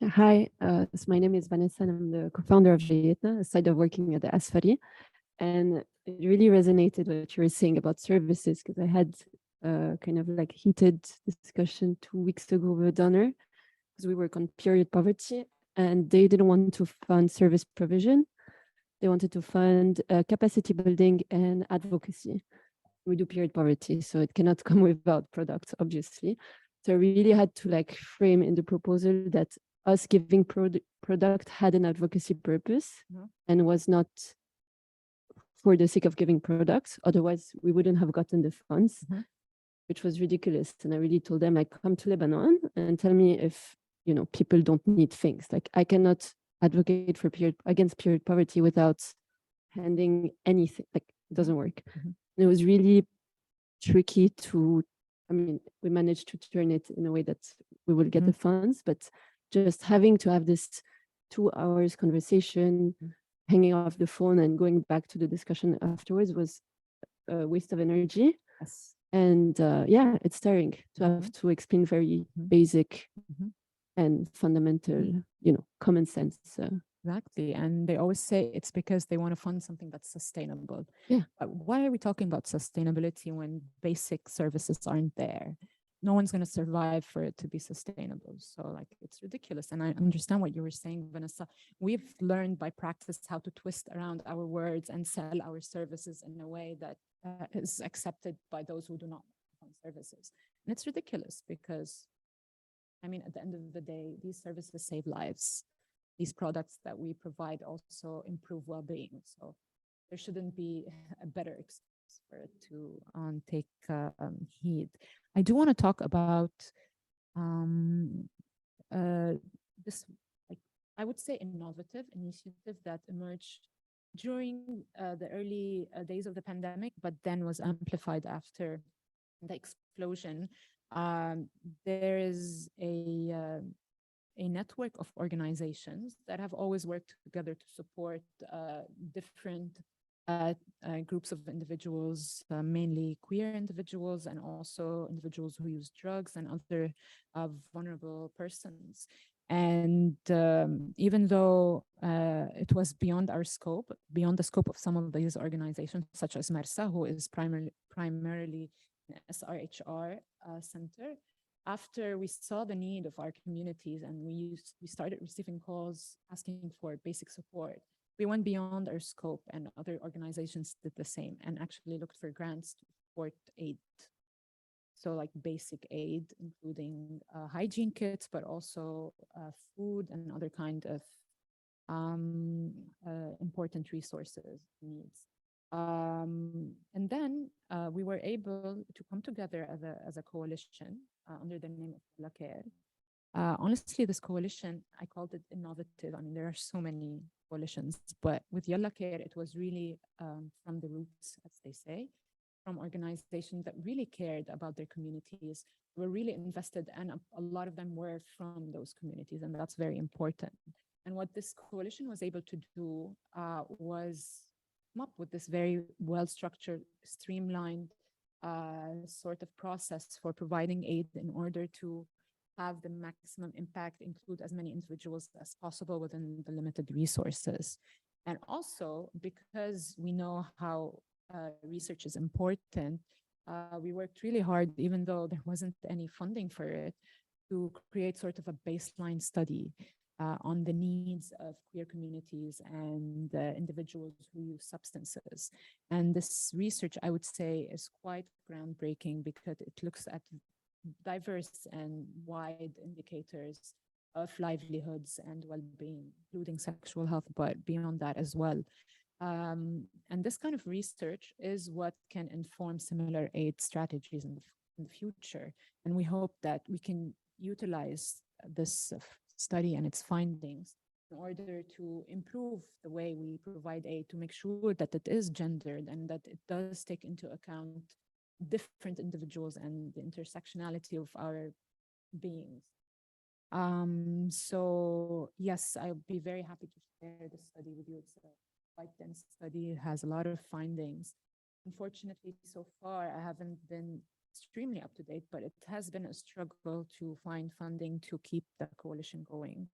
[SPEAKER 5] Hi, so my name is Vanessa, and I'm the co-founder of Jayetna, aside of working at the Asfari. And it really resonated what you were saying about services, because I had kind of like heated discussion 2 weeks ago with a donor, because we work on period poverty, and they didn't want to fund service provision. They wanted to fund capacity building and advocacy. We do period poverty, so it cannot come without products, obviously. So I really had to like frame in the proposal that us giving product had an advocacy purpose and was not for the sake of giving products. Otherwise, we wouldn't have gotten the funds, which was ridiculous. And I really told them, like, come to Lebanon and tell me if, you know, people don't need things. Like, I cannot advocate for against period poverty without handing anything. Like, it doesn't work. And it was really tricky to, I mean, we managed to turn it in a way that we will get the funds, but just having to have this 2 hours conversation, hanging off the phone and going back to the discussion afterwards was a waste of energy.
[SPEAKER 4] Yes.
[SPEAKER 5] And yeah, it's tiring to have to explain very basic and fundamental, you know, common sense.
[SPEAKER 4] Exactly. And they always say it's because they want to fund something that's sustainable.
[SPEAKER 5] Yeah.
[SPEAKER 4] Why are we talking about sustainability when basic services aren't there? No one's going to survive for it to be sustainable. So like, it's ridiculous. And I understand what you were saying, Vanessa. We've learned by practice how to twist around our words and sell our services in a way that is accepted by those who do not fund services. And it's ridiculous because, I mean, at the end of the day, these services save lives. These products that we provide also improve well-being. So there shouldn't be a better excuse for it to take heed. I do want to talk about this, like, I would say, innovative initiative that emerged during the early days of the pandemic, but then was amplified after the explosion. There is a network of organizations that have always worked together to support different groups of individuals, mainly queer individuals, and also individuals who use drugs and other vulnerable persons. And even though it was beyond our scope, beyond the scope of some of these organizations, such as Marsa, who is primarily an SRHR center, after we saw the need of our communities and we started receiving calls asking for basic support, we went beyond our scope, and other organizations did the same and actually looked for grants to support aid. So like basic aid, including hygiene kits, but also food and other kind of important resources needs. And then we were able to come together as a coalition under the name of La Care. Honestly, this coalition, I called it innovative. I mean, there are so many coalitions, but with Yalla Care, it was really from the roots, as they say, from organizations that really cared about their communities, were really invested, and a lot of them were from those communities, and that's very important. And what this coalition was able to do was come up with this very well-structured, streamlined sort of process for providing aid in order to have the maximum impact, include as many individuals as possible within the limited resources. And also, because we know how research is important, we worked really hard, even though there wasn't any funding for it, to create sort of a baseline study on the needs of queer communities and individuals who use substances. And this research, I would say, is quite groundbreaking because it looks at diverse and wide indicators of livelihoods and well-being, including sexual health, but beyond that as well. And this kind of research is what can inform similar aid strategies in the future. And we hope that we can utilize this study and its findings in order to improve the way we provide aid, to make sure that it is gendered and that it does take into account different individuals and the intersectionality of our beings. So yes, I'll be very happy to share the study with you. It's a quite dense study. It has a lot of findings. Unfortunately, so far, I haven't been extremely up to date, but it has been a struggle to find funding to keep the coalition going,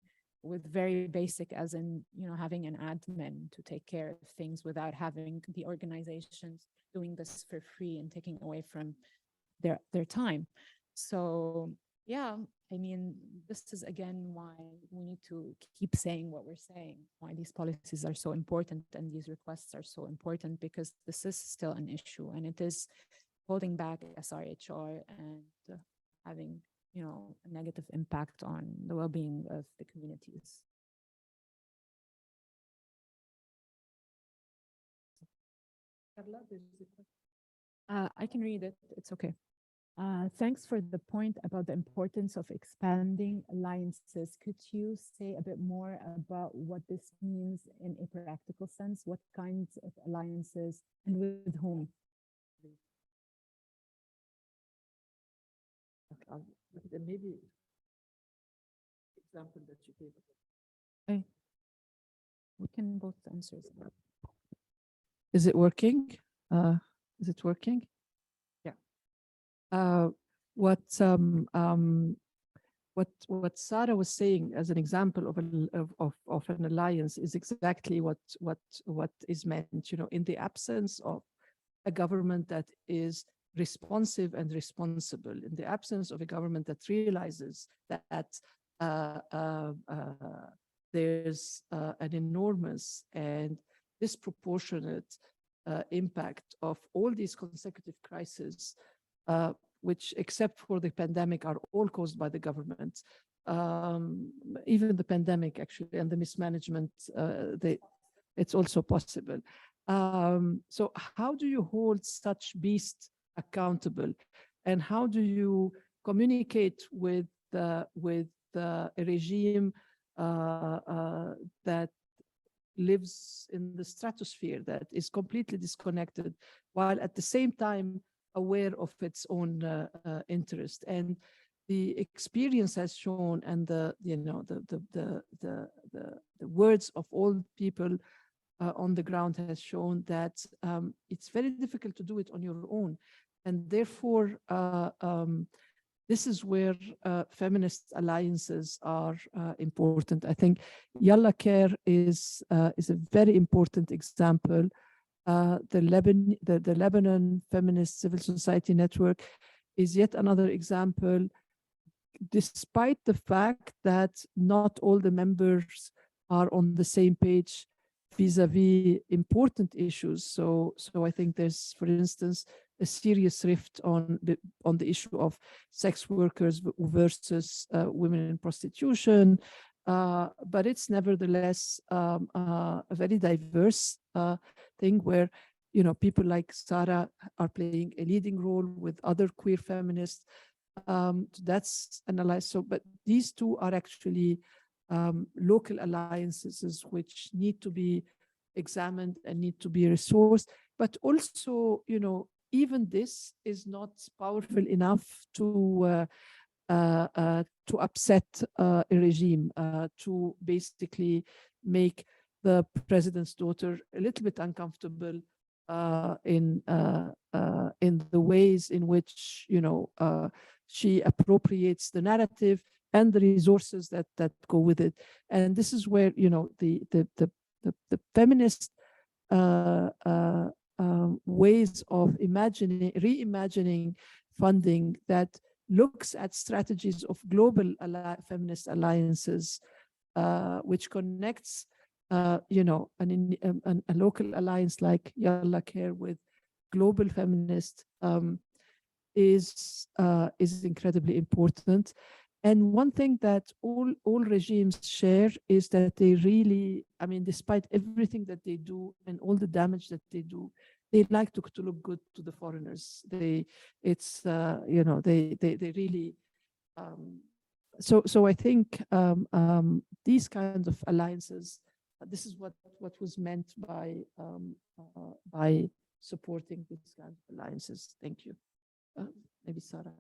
[SPEAKER 4] with very basic, as in, you know, having an admin to take care of things without having the organizations doing this for free and taking away from their time. So yeah, I mean, this is again why we need to keep saying what we're saying, why these policies are so important and these requests are so important, because this is still an issue and it is holding back SRHR and having a negative impact on the well-being of the communities. I can read it. It's okay. Thanks for the point about the importance of expanding alliances. Could you say a bit more about what this means in a practical sense? What kinds of alliances and with whom?
[SPEAKER 1] Maybe example that you gave.
[SPEAKER 4] Okay. We can both answer.
[SPEAKER 1] Is it working? Is it working?
[SPEAKER 4] Yeah.
[SPEAKER 1] What Sara was saying as an example of an alliance is exactly what is meant. In the absence of a government that is responsive and responsible, in the absence of a government that realizes that there's an enormous and disproportionate impact of all these consecutive crises, which, except for the pandemic, are all caused by the government. Even the pandemic, actually, and the mismanagement, it's also possible. So how do you hold such beasts accountable? And how do you communicate with a regime that lives in the stratosphere, that is completely disconnected, while at the same time aware of its own interest? And the experience has shown, and the words of all people on the ground has shown that it's very difficult to do it on your own, and therefore this is where feminist alliances are important. I think Yalla Care is a very important example. The Lebanon Feminist Civil Society Network is yet another example, despite the fact that not all the members are on the same page vis-a-vis important issues. So I think there's, for instance, a serious rift on the issue of sex workers versus women in prostitution, but it's nevertheless a very diverse thing where people like Sara are playing a leading role with other queer feminists. That's analyzed. So, but these two are actually local alliances which need to be examined and need to be resourced. But also, even this is not powerful enough to upset a regime, to basically make the president's daughter a little bit uncomfortable in the ways in which she appropriates the narrative and the resources that go with it. And this is where the feminist ways of reimagining funding that looks at strategies of global feminist alliances, which connects a local alliance like Yalla Care with global feminist, is incredibly important. And one thing that all regimes share is that they really, despite everything that they do and all the damage that they do, they like to look good to the foreigners. They really. So I think these kinds of alliances, this is what was meant by supporting these kinds of alliances. Thank you. Maybe Sara.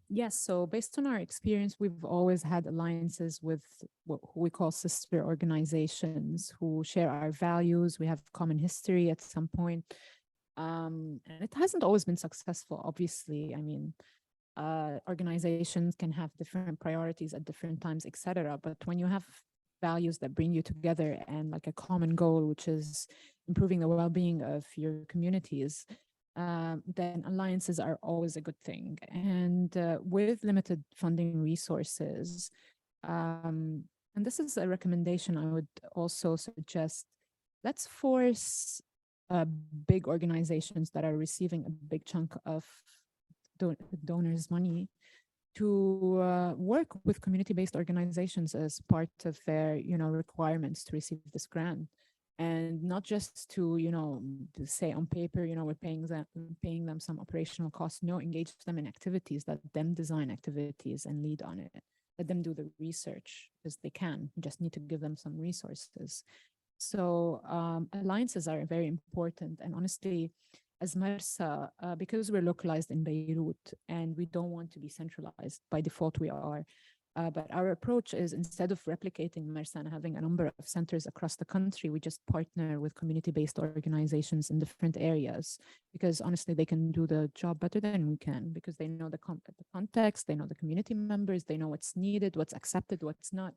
[SPEAKER 4] Yes, so based on our experience, we've always had alliances with who we call sister organizations who share our values. We have common history at some point. And it hasn't always been successful, obviously. Organizations can have different priorities at different times, etc. But when you have values that bring you together and like a common goal, which is improving the well-being of your communities, then alliances are always a good thing. And with limited funding resources, and this is a recommendation I would also suggest, let's force big organizations that are receiving a big chunk of donors' money to work with community-based organizations as part of their, requirements to receive this grant. And not just to, to say on paper, we're paying them some operational costs. No, engage them in activities, let them design activities and lead on it. Let them do the research as they can. You just need to give them some resources. So alliances are very important. And honestly, as Marsa, because we're localized in Beirut and we don't want to be centralized, by default we are. But our approach is, instead of replicating Marsa and having a number of centers across the country, we just partner with community-based organizations in different areas, because honestly, they can do the job better than we can, because they know the context, they know the community members, they know what's needed, what's accepted, what's not.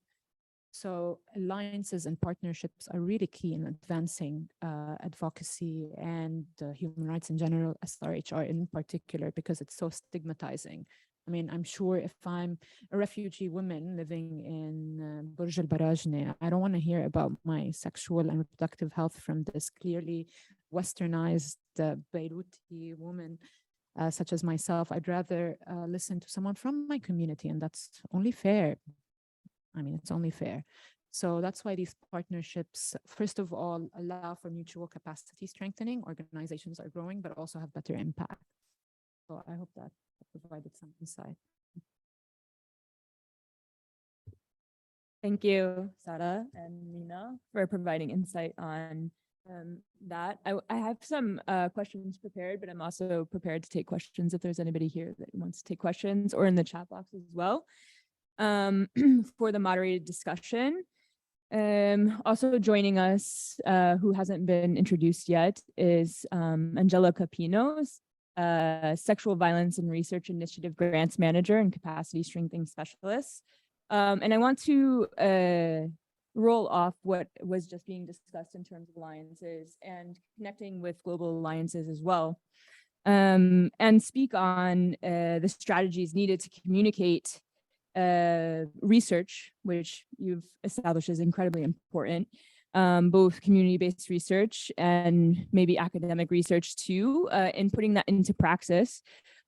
[SPEAKER 4] So alliances and partnerships are really key in advancing advocacy and human rights in general, SRHR in particular, because it's so stigmatizing. I mean, I'm sure if I'm a refugee woman living in Burj Al Barajne, I don't want to hear about my sexual and reproductive health from this clearly westernized Beiruti woman such as myself. I'd rather listen to someone from my community, and that's only fair. I mean, it's only fair. So that's why these partnerships, first of all, allow for mutual capacity strengthening. Organizations are growing, but also have better impact. So I hope that provided some insight.
[SPEAKER 3] Thank you, Sara and Lina, for providing insight on that. I have some questions prepared, but I'm also prepared to take questions if there's anybody here that wants to take questions, or in the chat box as well, for the moderated discussion. Also joining us, who hasn't been introduced yet, is Angelica Pino, Sexual Violence and Research Initiative Grants Manager and Capacity Strengthening Specialist. And I want to roll off what was just being discussed in terms of alliances and connecting with global alliances as well, and speak on the strategies needed to communicate research, which you've established is incredibly important, both community-based research and maybe academic research too, and putting that into praxis.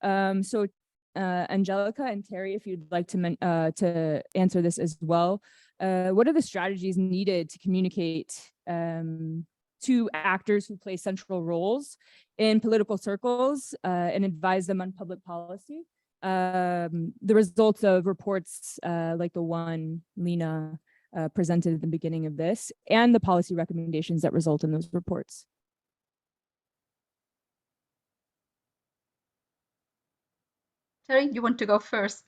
[SPEAKER 3] So Angelica and Terry, if you'd like to answer this as well, what are the strategies needed to communicate to actors who play central roles in political circles and advise them on public policy? The results of reports like the one Lina presented at the beginning of this, and the policy recommendations that result in those reports.
[SPEAKER 6] Terry, you want to go first?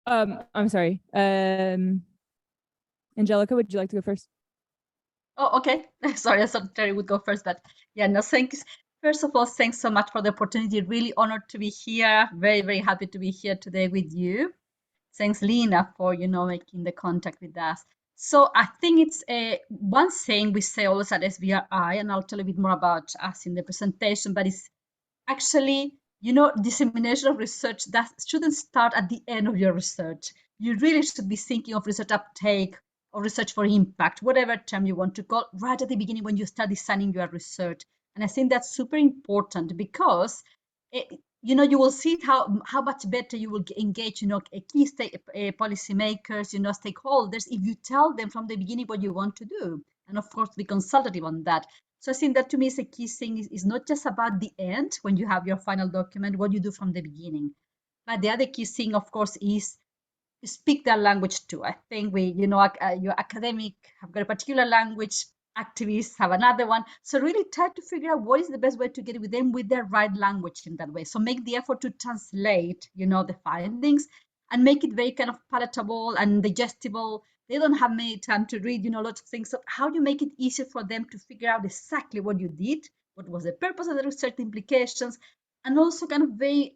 [SPEAKER 3] I'm sorry. Angelica, would you like to go first?
[SPEAKER 6] Oh, okay. Sorry, I thought Terry would go first, but yeah, no, thanks. First of all, thanks so much for the opportunity. Really honored to be here. Very, very happy to be here today with you. Thanks, Lina, for making the contact with us. So I think it's one thing we say always at SVRI, and I'll tell a bit more about us in the presentation, but it's actually, dissemination of research that shouldn't start at the end of your research. You really should be thinking of research uptake or research for impact, whatever term you want to call, right at the beginning when you start designing your research. And I think that's super important, because you will see how much better you will engage, key policymakers, stakeholders, if you tell them from the beginning what you want to do, and of course be consultative on that. So I think that to me is a key thing. Is not just about the end when you have your final document, what you do from the beginning, but the other key thing, of course, is speak their language too. I think your academic have got a particular language, activists have another one. So really try to figure out what is the best way to get with them with their right language in that way. So make the effort to translate, the findings, and make it very kind of palatable and digestible. They don't have many time to read, lots of things. So how do you make it easier for them to figure out exactly what you did, what was the purpose of the research, implications, and also kind of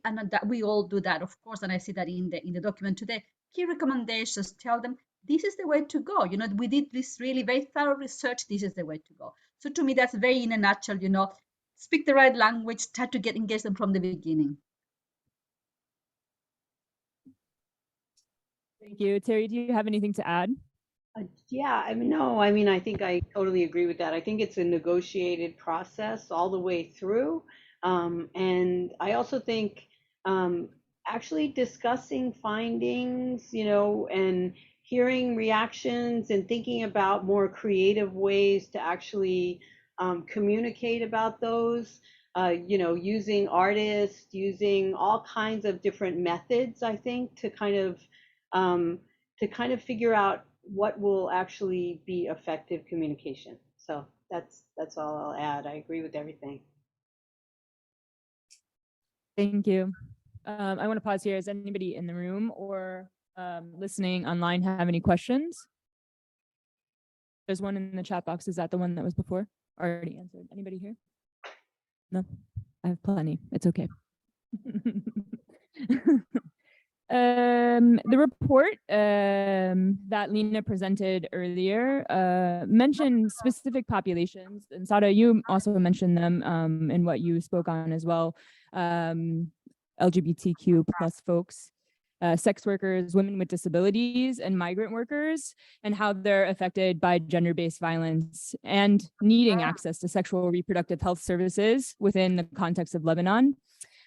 [SPEAKER 6] and that we all do that, of course, and I see that in the document today. Key recommendations, tell them this is the way to go. We did this really very thorough research. This is the way to go. So to me, that's very in a nutshell, speak the right language, try to engage them from the beginning.
[SPEAKER 3] Thank you. Terry, do you have anything to add?
[SPEAKER 2] Yeah, I mean, no, I mean, I think I totally agree with that. I think it's a negotiated process all the way through. And I also think um, actually discussing findings, you know, and hearing reactions and thinking about more creative ways to actually communicate about those, you know, using artists, using all kinds of different methods, I think, um, to kind of figure out what will actually be effective communication. So that's all I'll add. I agree with everything.
[SPEAKER 3] Thank you. I want to pause here. Is anybody in the room or listening online have any questions? There's one in the chat box. Is that the one that was before? Already answered. Anybody here? No, I have plenty. It's okay. The report that Lina presented earlier mentioned specific populations, and Sara, you also mentioned them in what you spoke on as well. LGBTQ plus folks, sex workers, women with disabilities, and migrant workers, and how they're affected by gender-based violence and needing access to sexual reproductive health services within the context of Lebanon.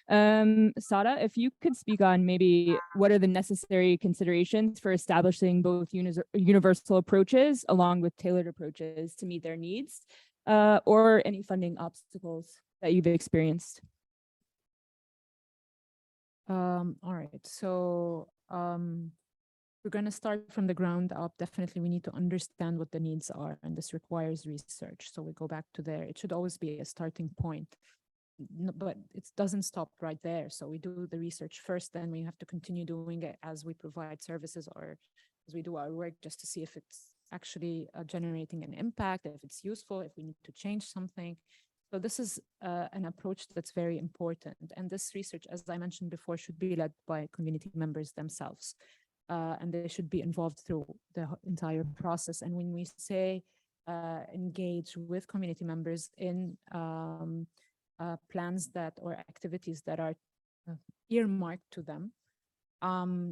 [SPEAKER 3] Sara, if you could speak on maybe what are the necessary considerations for establishing both universal approaches along with tailored approaches to meet their needs, or any funding obstacles that you've experienced.
[SPEAKER 4] All right, so we're going to start from the ground up. Definitely, we need to understand what the needs are, and this requires research. So we go back to there. It should always be a starting point. But it doesn't stop right there. So we do the research first, then we have to continue doing it as we provide services or as we do our work, just to see if it's actually generating an impact, if it's useful, if we need to change something. So this is an approach that's very important. And this research, as I mentioned before, should be led by community members themselves. And they should be involved through the entire process. And when we say engage with community members in plans that or activities that are earmarked to them,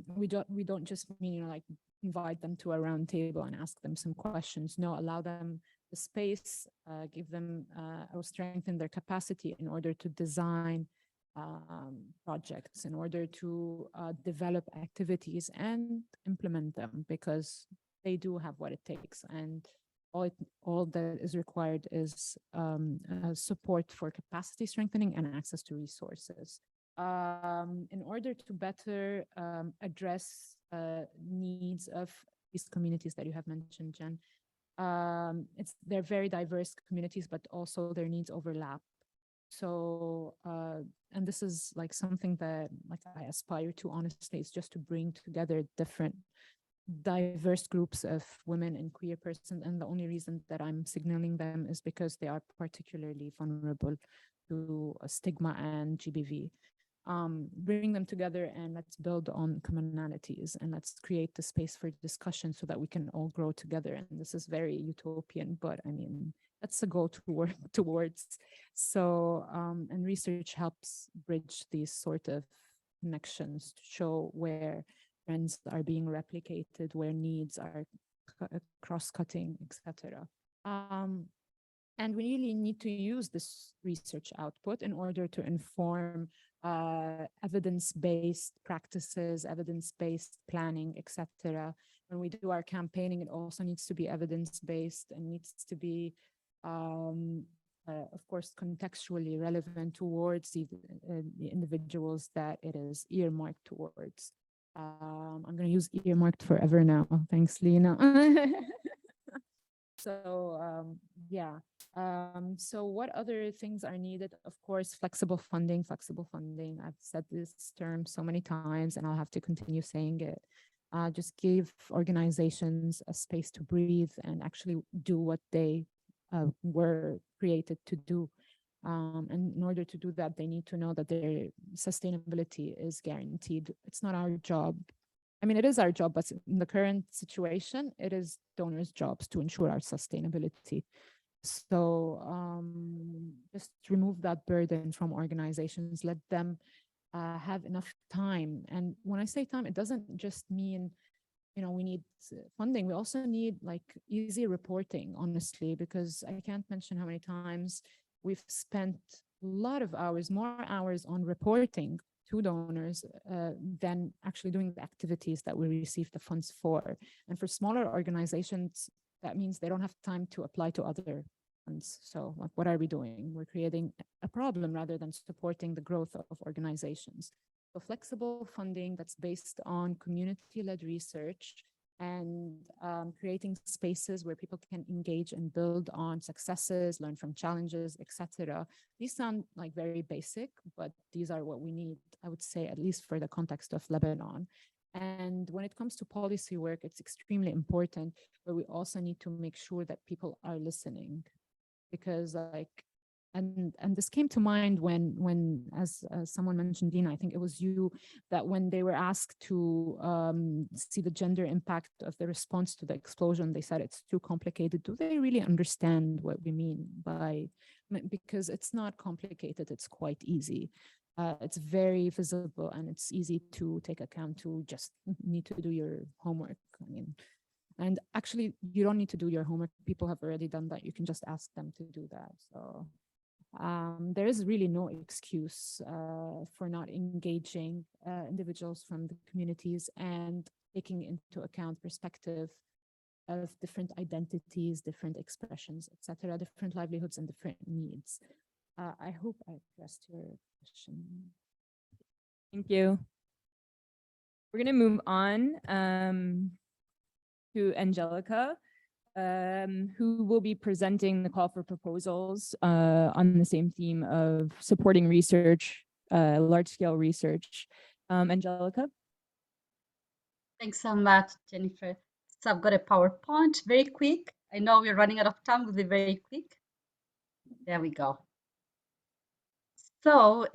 [SPEAKER 4] we don't just mean, you know, like invite them to a round table and ask them some questions. No, allow them the space, give them or strengthen their capacity in order to design projects, in order to develop activities and implement them, because they do have what it takes. And all that is required is support for capacity strengthening and access to resources. In order to better address needs of these communities that you have mentioned, Jen, they're very diverse communities, but also their needs overlap. So, and this is like something that like I aspire to, honestly, is just to bring together different diverse groups of women and queer persons, and the only reason that I'm signaling them is because they are particularly vulnerable to stigma and GBV. Bring them together and let's build on commonalities, and let's create the space for discussion so that we can all grow together. And this is very utopian, but I mean, that's a goal to work towards. So, and research helps bridge these sort of connections to show where trends are being replicated, where needs are cross-cutting, etc. And we really need to use this research output in order to inform evidence-based practices, evidence-based planning, etc. When we do our campaigning, it also needs to be evidence-based and needs to be, of course, contextually relevant towards the individuals that it is earmarked towards. I'm going to use earmarked forever now. Thanks, Lina. So yeah. So what other things are needed? Of course, flexible funding. I've said this term so many times and I'll have to continue saying it. Just give organizations a space to breathe and actually do what they were created to do. And in order to do that, they need to know that their sustainability is guaranteed. It's not our job. I mean, it is our job, but in the current situation, it is donors' jobs to ensure our sustainability. So just remove that burden from organizations, let them have enough time. And when I say time, it doesn't just mean we need funding. We also need like easy reporting, honestly, because I can't mention how many times we've spent a lot of hours, more hours on reporting to donors than actually doing the activities that we receive the funds for. And for smaller organizations, that means they don't have time to apply to other funds. So like, what are we doing? We're creating a problem rather than supporting the growth of organizations. So flexible funding that's based on community-led research and creating spaces where people can engage and build on successes, learn from challenges, etc. These sound like very basic, but these are what we need, I would say, at least for the context of Lebanon. And when it comes to policy work, it's extremely important, but we also need to make sure that people are listening, because and this came to mind when as someone mentioned, Lina, I think it was you, that when they were asked to see the gender impact of the response to the explosion, they said it's too complicated. Do they really understand what we mean by, because it's not complicated, it's quite easy. It's very visible and it's easy to take account to. Just need to do your homework. I mean, and actually you don't need to do your homework. People have already done that. You can just ask them to do that. So there is really no excuse for not engaging individuals from the communities and taking into account perspective of different identities, different expressions, etc., different livelihoods and different needs. I hope I addressed your question.
[SPEAKER 3] Thank you. We're going to move on to Angelica, who will be presenting the call for proposals on the same theme of supporting research, large-scale research. Angelica?
[SPEAKER 6] Thanks so much, Jennifer. So I've got a PowerPoint, very quick. I know we're running out of time, we'll be very quick. There we go. So,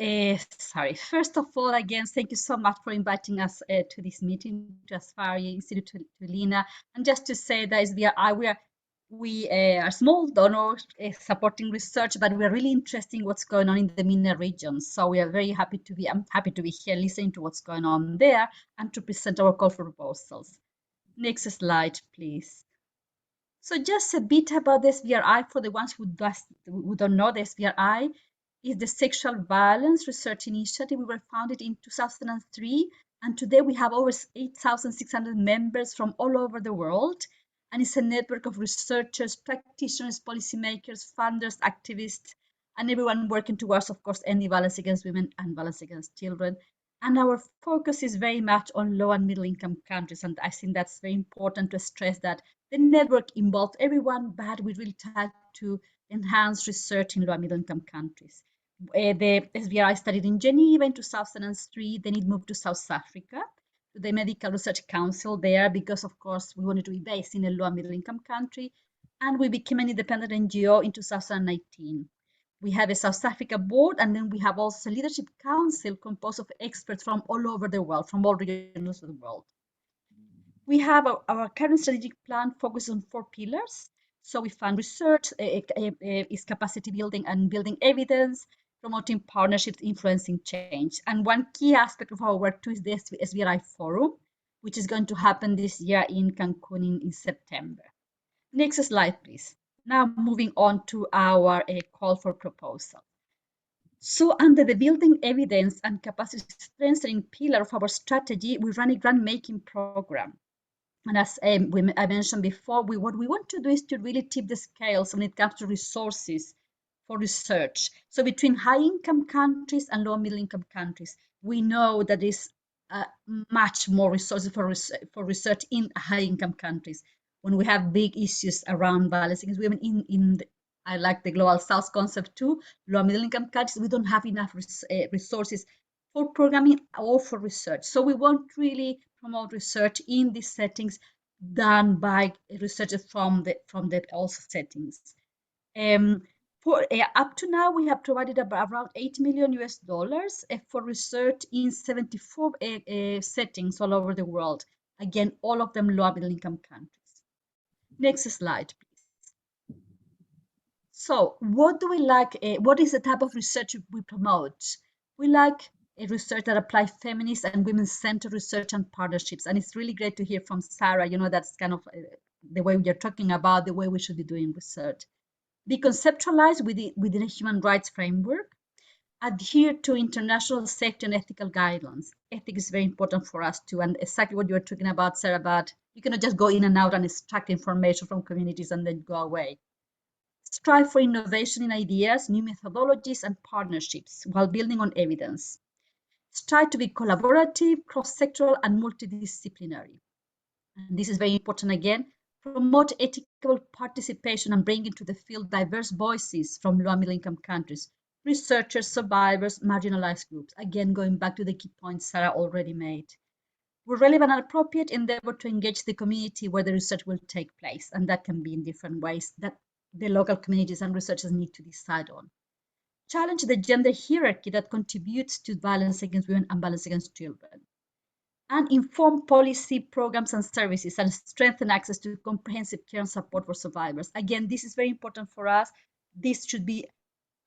[SPEAKER 6] sorry, first of all, again, thank you so much for inviting us to this meeting, to Asfari Institute, to Lina. And just to say that we are small donors supporting research, but we're really interested in what's going on in the MENA region. So we are very happy to be, I'm happy to be here listening to what's going on there and to present our call for proposals. Next slide, please. So just a bit about the SVRI for the ones who don't know. The SVRI is the Sexual Violence Research Initiative. We were founded in 2003, and today we have over 8,600 members from all over the world. And it's a network of researchers, practitioners, policymakers, funders, activists, and everyone working towards, of course, ending violence against women and violence against children. And our focus is very much on low and middle income countries. And I think that's very important to stress that the network involves everyone, but we really try to enhance research in low and middle income countries. The SVRI started in Geneva in 2003, then it moved to South Africa, to the Medical Research Council there, because of course we wanted to be based in a low and middle income country, and we became an independent NGO in 2019. We have a South Africa board, and then we have also a leadership council composed of experts from all over the world, from all regions of the world. We have our current strategic plan focused on 4 pillars. So we fund research, is capacity building and building evidence, promoting partnerships, influencing change. And one key aspect of our work too is the SVRI Forum, which is going to happen this year in Cancun in September. Next slide, please. Now moving on to our call for proposal. So under the building evidence and capacity strengthening pillar of our strategy, we run a grant making program. And as I mentioned before, what we want to do is to really tip the scales when it comes to resources for research. So between high-income countries and low-middle-income countries, we know that there's much more resources for research in high-income countries. When we have big issues around violence against women I like the Global South concept too, low-middle-income countries, we don't have enough resources for programming or for research. So we want really promote research in these settings done by researchers from the also settings. Up to now, we have provided around $8 million for research in 74 settings all over the world. Again, all of them low middle income countries. Next slide, please. So what do we like? What is the type of research we promote? We like a research that apply feminist and women-centered research and partnerships. And it's really great to hear from Sara, that's kind of the way we are talking about the way we should be doing research. Be conceptualized within a human rights framework, adhere to international safety and ethical guidelines. Ethics is very important for us too, and exactly what you were talking about, Sarah, about you cannot just go in and out and extract information from communities and then go away. Strive for innovation in ideas, new methodologies, and partnerships while building on evidence. Strive to be collaborative, cross-sectoral, and multidisciplinary. And this is very important again. Promote ethical participation and bring into the field diverse voices from low and middle income countries, researchers, survivors, marginalized groups. Again, going back to the key points Sara already made. Where relevant and appropriate, endeavor to engage the community where the research will take place. And that can be in different ways that the local communities and researchers need to decide on. Challenge the gender hierarchy that contributes to violence against women and violence against children. And inform policy programs and services and strengthen access to comprehensive care and support for survivors. Again, this is very important for us. This should be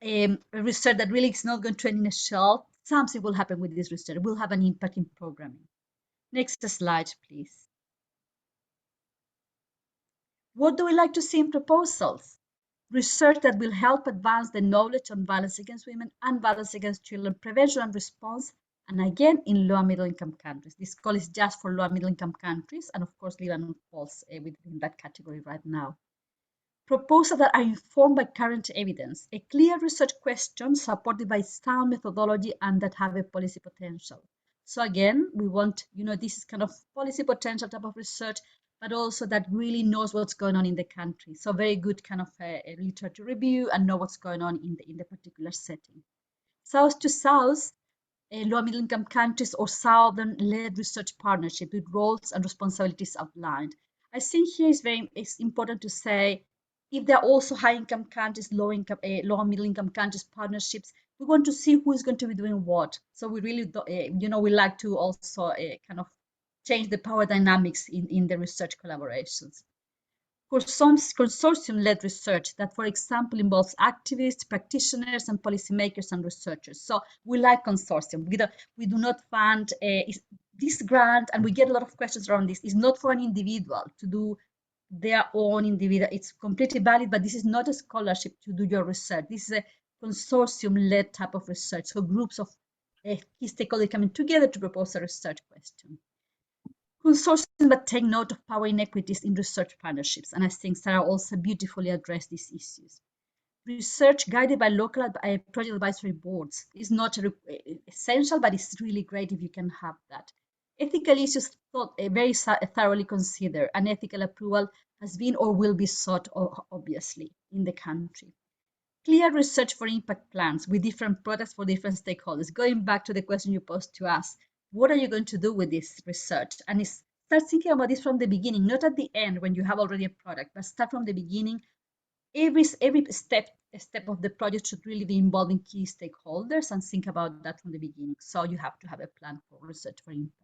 [SPEAKER 6] a research that really is not going to end in a shelf. Something will happen with this research. It will have an impact in programming. Next slide, please. What do we like to see in proposals? Research that will help advance the knowledge on violence against women and violence against children, prevention and response, and again in low and middle income countries. This call is just for low and middle income countries, and of course Lebanon falls within that category right now. Proposals that are informed by current evidence, a clear research question supported by sound methodology and that have a policy potential. So again, we want, this is kind of policy potential type of research, but also that really knows what's going on in the country. So very good kind of a literature review and know what's going on in the particular setting. South to South, low and middle income countries or southern-led research partnership with roles and responsibilities outlined. I think here it's important to say, if there are also high-income countries, low and middle-income countries partnerships, we want to see who is going to be doing what. So we really, we like to also kind of change the power dynamics in the research collaborations. Consortium-led research that, for example, involves activists, practitioners, and policymakers and researchers. So we like consortium. We do not fund this grant, and we get a lot of questions around this. It's not for an individual to do their own individual. It's completely valid, but this is not a scholarship to do your research. This is a consortium-led type of research. So groups of key stakeholders coming together to propose a research question. Consortium that take note of power inequities in research partnerships. And I think Sara also beautifully addressed these issues. Research guided by local project advisory boards is not essential, but it's really great if you can have that. Ethical issues very thoroughly considered, and ethical approval has been or will be sought, obviously, in the country. Clear research for impact plans with different products for different stakeholders. Going back to the question you posed to us, what are you going to do with this research? And start thinking about this from the beginning, not at the end when you have already a product, but start from the beginning. Every step of the project should really be involving key stakeholders and think about that from the beginning. So you have to have a plan for research for impact.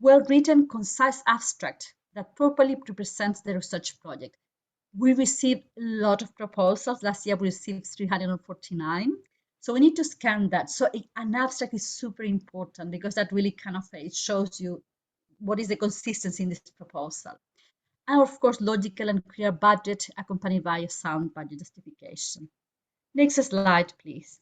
[SPEAKER 6] Well-written, concise abstract that properly represents the research project. We received a lot of proposals. Last year we received 349. So we need to scan that. So an abstract is super important because that really kind of it shows you what is the consistency in this proposal. And of course, logical and clear budget accompanied by a sound budget justification. Next slide, please.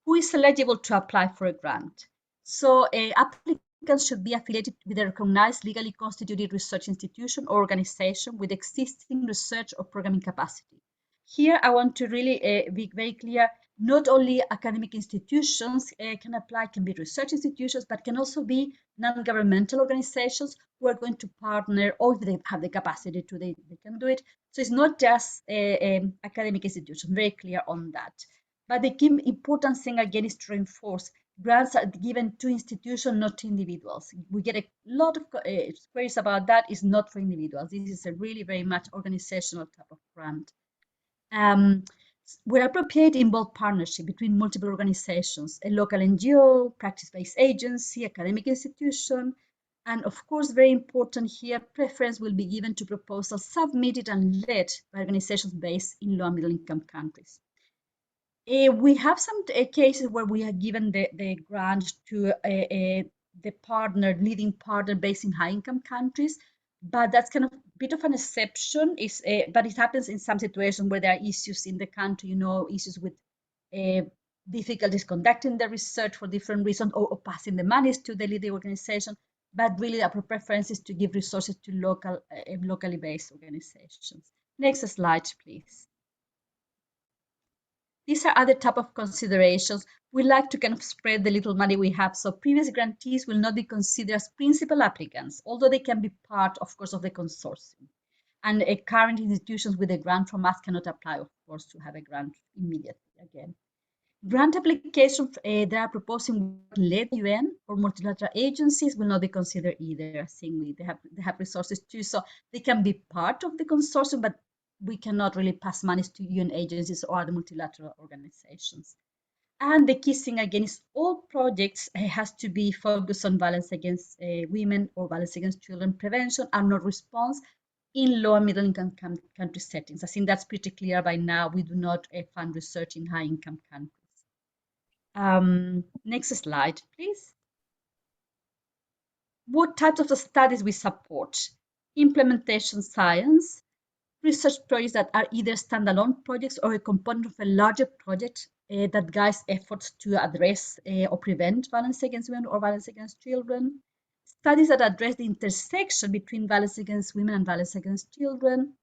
[SPEAKER 6] Who is eligible to apply for a grant? So applicants should be affiliated with a recognized legally constituted research institution or organization with existing research or programming capacity. Here, I want to really be very clear, not only academic institutions can apply, can be research institutions, but can also be non-governmental organizations who are going to partner, or if they have the capacity to, they can do it. So it's not just academic institutions, very clear on that. But the key important thing again is to reinforce grants are given to institutions, not to individuals. We get a lot of queries about that. It's not for individuals. This is a really very much organizational type of grant. Where appropriate, involve partnership between multiple organizations, a local NGO, practice-based agency, academic institution, and of course, very important here, preference will be given to proposals submitted and led by organizations based in low and middle income countries. We have some cases where we have given the grant to the partner, leading partner based in high-income countries, but that's kind of a bit of an exception. But it happens in some situations where there are issues in the country, issues with difficulties conducting the research for different reasons, or passing the monies to the leading organization. But really, our preference is to give resources to locally based organizations. Next slide, please. These are other type of considerations. We like to kind of spread the little money we have. So previous grantees will not be considered as principal applicants, although they can be part, of course, of the consortium. And current institutions with a grant from us cannot apply, of course, to have a grant immediately again. Grant applications that are proposing led UN or multilateral agencies will not be considered either. I think they have resources too, so they can be part of the consortium, but we cannot really pass money to UN agencies or other multilateral organizations. And the key thing again is all projects has to be focused on violence against women or violence against children prevention and not response in low and middle income country settings. I think that's pretty clear by now. We do not fund research in high income countries. Next slide, please. What types of studies we support? Implementation science, research projects that are either standalone projects or a component of a larger project that guides efforts to address or prevent violence against women or violence against children. Studies that address the intersection between violence against women and violence against children.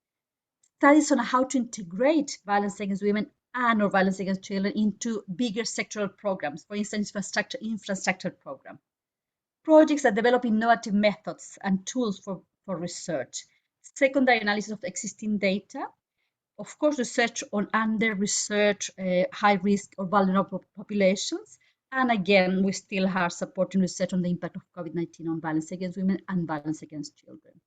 [SPEAKER 6] Studies on how to integrate violence against women and or violence against children into bigger sectoral programs, for instance, infrastructure program. Projects that develop innovative methods and tools for research. Secondary analysis of existing data. Of course, research on under-researched, high-risk or vulnerable populations. And again, we still are supporting research on the impact of COVID-19 on violence against women and violence against children.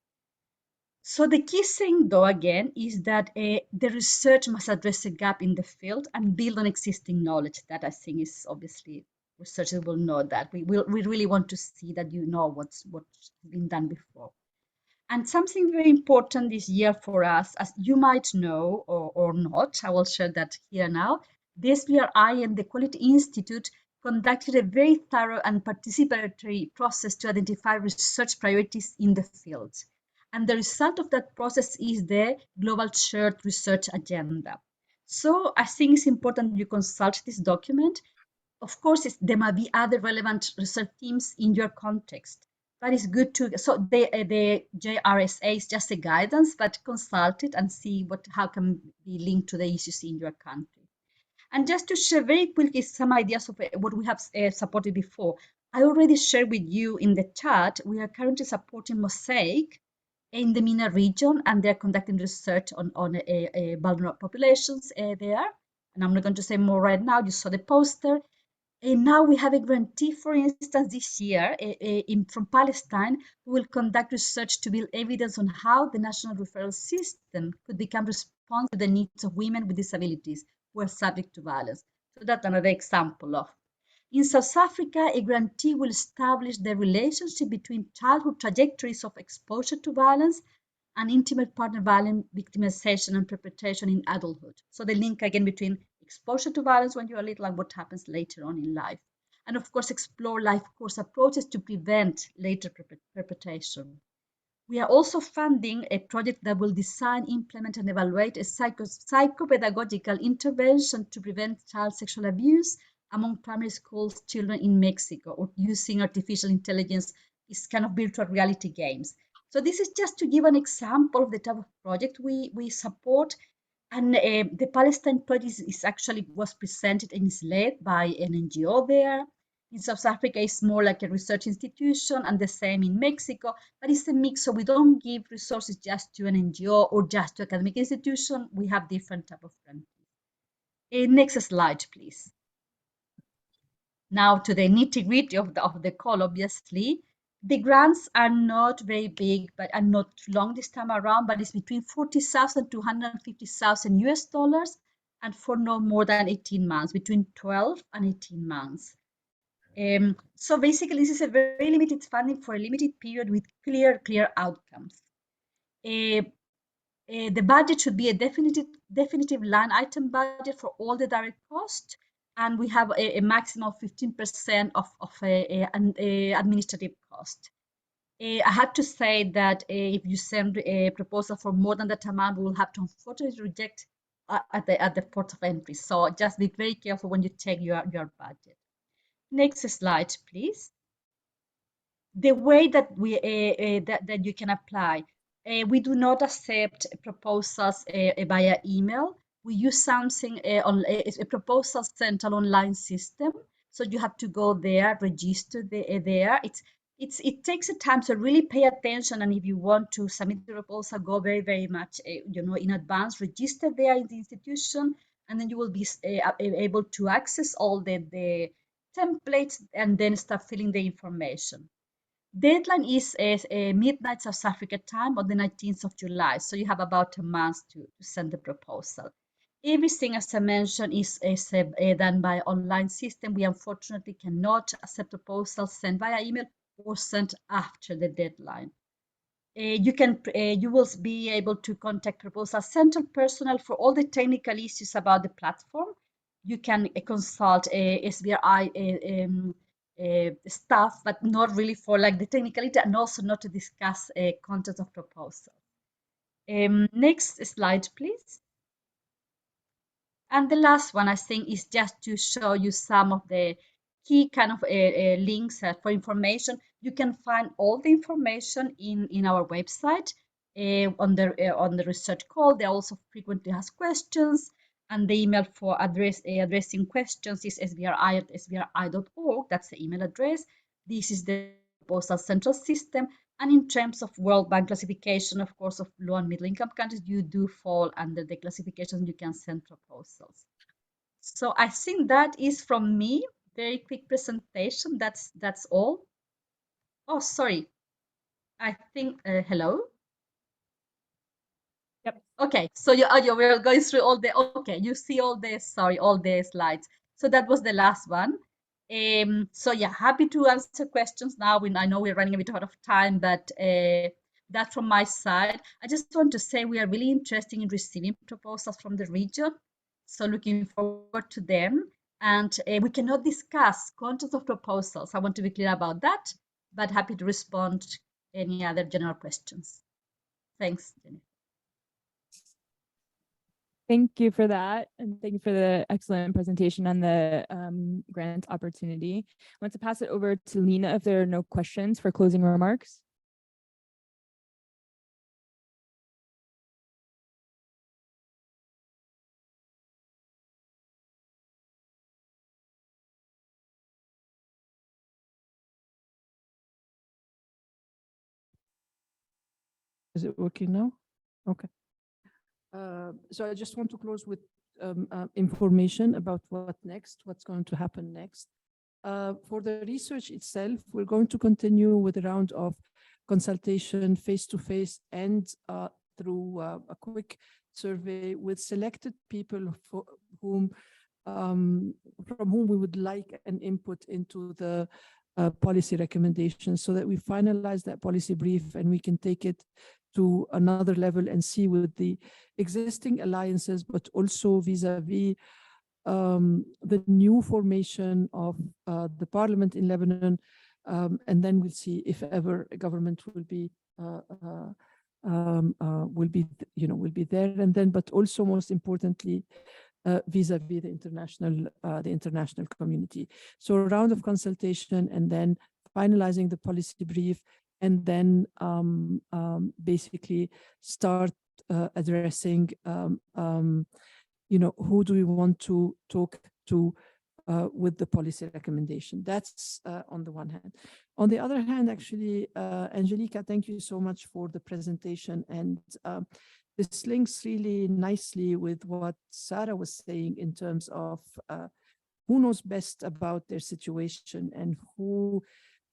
[SPEAKER 6] So the key thing, though, again, is that the research must address a gap in the field and build on existing knowledge. That I think is obviously researchers will know that. We really want to see that you know what's been done before. And something very important this year for us, as you might know or not, I will share that here now. The SVRI and the Quality Institute conducted a very thorough and participatory process to identify research priorities in the field. And the result of that process is the Global Shared Research Agenda. So I think it's important you consult this document. Of course, there might be other relevant research themes in your context, but it's good to, so the JRSA is just a guidance, but consult it and see how can be linked to the issues in your country. And just to share very quickly some ideas of what we have supported before. I already shared with you in the chat, we are currently supporting Mosaic in the MENA region, and they're conducting research on vulnerable populations there. And I'm not going to say more right now, you saw the poster. And now we have a grantee, for instance, this year from Palestine, who will conduct research to build evidence on how the national referral system could become responsive to the needs of women with disabilities who are subject to violence. So that's another example of. In South Africa, a grantee will establish the relationship between childhood trajectories of exposure to violence and intimate partner violence victimization and perpetration in adulthood. So the link again between exposure to violence when you're little and what happens later on in life. And of course, explore life course approaches to prevent later perpetration. We are also funding a project that will design, implement, and evaluate a psychopedagogical intervention to prevent child sexual abuse among primary school children in Mexico, or using artificial intelligence is kind of virtual reality games. So this is just to give an example of the type of project we support. And the Palestine project was presented and is led by an NGO there. In South Africa, it's more like a research institution, and the same in Mexico, but it's a mix, so we don't give resources just to an NGO or just to academic institution. We have different type of grantees. Next slide, please. Now to the nitty-gritty of the call, obviously. The grants are not very big, but are not long this time around, but it's between 40,000 to 150,000 US dollars, and for no more than 18 months, between 12 and 18 months. So basically, this is a very limited funding for a limited period with clear outcomes. The budget should be a definitive line item budget for all the direct costs, and we have a maximum of 15% of administrative cost. I had to say that if you send a proposal for more than that amount, we will have to unfortunately reject at the port of entry. So just be very careful when you check your budget. Next slide, please. The way that we that you can apply. We do not accept proposals via email. We use something on a proposal central online system. So you have to go there, register there. It takes a time, so really pay attention. And if you want to submit the proposal, go very much in advance. Register there in the institution, and then you will be able to access all the templates and then start filling the information. Deadline is midnight South Africa time on the 19th of July. So you have about a month to send the proposal. Everything, as I mentioned, is done by online system. We unfortunately cannot accept proposals sent via email or sent after the deadline. You will be able to contact Proposal Central personnel for all the technical issues about the platform. You can consult SVRI staff, but not really for like the technicality, and also not to discuss content of proposal. Next slide, please. And the last one, I think, is just to show you some of the key kind of links for information. You can find all the information in our website on the research call. They also frequently ask questions, and the email for addressing questions is svri@svri.org. That's the email address. This is the proposal central system. And in terms of World Bank classification, of course, of low and middle income countries, you do fall under the classification. You can send proposals. So I think that is from me. Very quick presentation. That's all. Oh, sorry. I think hello.
[SPEAKER 3] Yep.
[SPEAKER 6] Okay. So we're going through all the. Okay, you see all the slides. So that was the last one. So yeah, happy to answer questions now. I know we're running a bit out of time, but that from my side. I just want to say we are really interested in receiving proposals from the region. So looking forward to them. And we cannot discuss content of proposals. I want to be clear about that, but happy to respond to any other general questions. Thanks, Jenny.
[SPEAKER 3] Thank you for that. And thank you for the excellent presentation on the grant opportunity. I want to pass it over to Lina if there are no questions for closing remarks.
[SPEAKER 1] Is it working now? Okay. So I just want to close with information about what's going to happen next. For the research itself, we're going to continue with a round of consultation face-to-face and through a quick survey with selected people from whom we would like an input into the policy recommendations, so that we finalize that policy brief and we can take it to another level and see with the existing alliances, but also vis-a-vis the new formation of the parliament in Lebanon, and then we'll see if ever a government will be there, and then, but also most importantly, vis-a-vis the international community. So a round of consultation, and then finalizing the policy brief, and then basically start addressing, who do we want to talk to with the policy recommendation. That's on the one hand. On the other hand, actually, Angelica, thank you so much for the presentation. And this links really nicely with what Sara was saying in terms of who knows best about their situation, and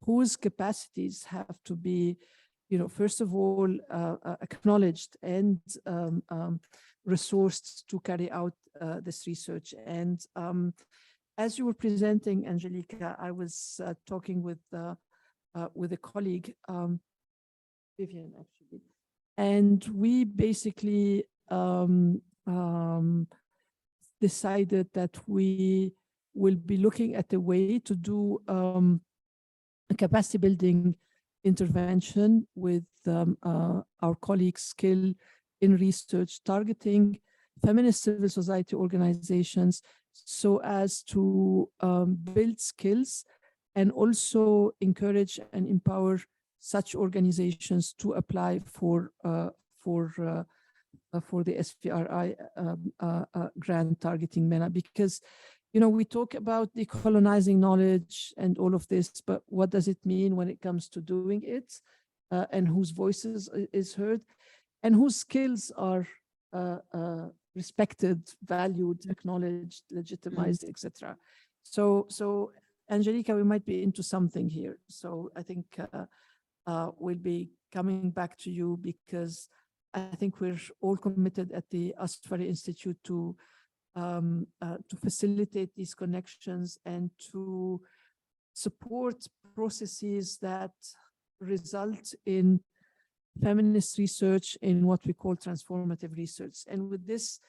[SPEAKER 1] whose capacities have to be, first of all, acknowledged and resourced to carry out this research. And as you were presenting, Angelica, I was talking with a colleague, Vivian, actually, And we basically decided that we will be looking at a way to do a capacity building intervention with our colleagues' skill in research targeting feminist civil society organizations so as to build skills and also encourage and empower such organizations to apply for the SVRI grant targeting MENA, because we talk about decolonizing knowledge and all of this, but what does it mean when it comes to doing it, and whose voices is heard, and whose skills are respected, valued, acknowledged, legitimized, etc. So Angelica, we might be into something here. So I think we'll be coming back to you, because I think we're all committed at the Asfari Institute to facilitate these connections and to support processes that result in feminist research in what we call transformative research. And with this,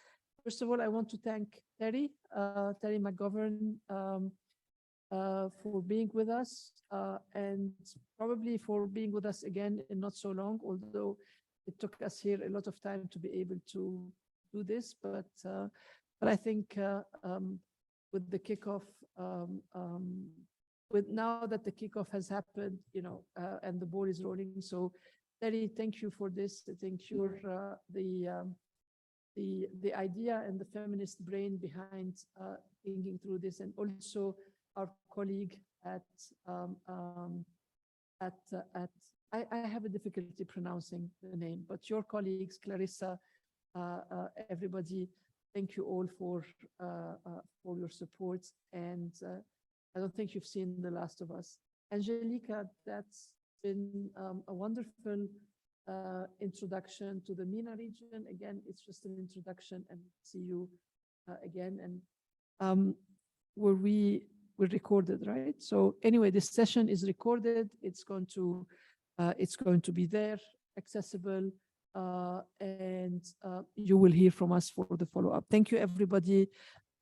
[SPEAKER 1] first of all, I want to thank Terry McGovern for being with us, and probably for being with us again in not so long, although it took us here a lot of time to be able to do this, but I think with the kickoff, with now that the kickoff has happened, and the ball is rolling. So, Terry, thank you for this. I think you're the idea and the feminist brain behind thinking through this, and also our colleague at I have a difficulty pronouncing the name, but your colleagues, Clarissa, everybody, thank you all for your support. And I don't think you've seen The Last of Us. Angelica, that's been a wonderful introduction to the MENA region. Again, it's just an introduction, and see you again. And we're recorded, right? So anyway, this session is recorded. It's going to be there, accessible, and you will hear from us for the follow-up. Thank you, everybody.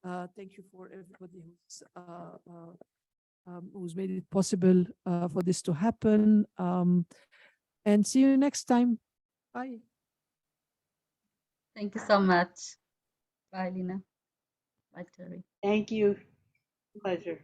[SPEAKER 1] Thank you for everybody who's made it possible for this to happen. And see you next time. Bye.
[SPEAKER 6] Thank you so much. Bye, Lina. Bye, Terry.
[SPEAKER 2] Thank you. Pleasure.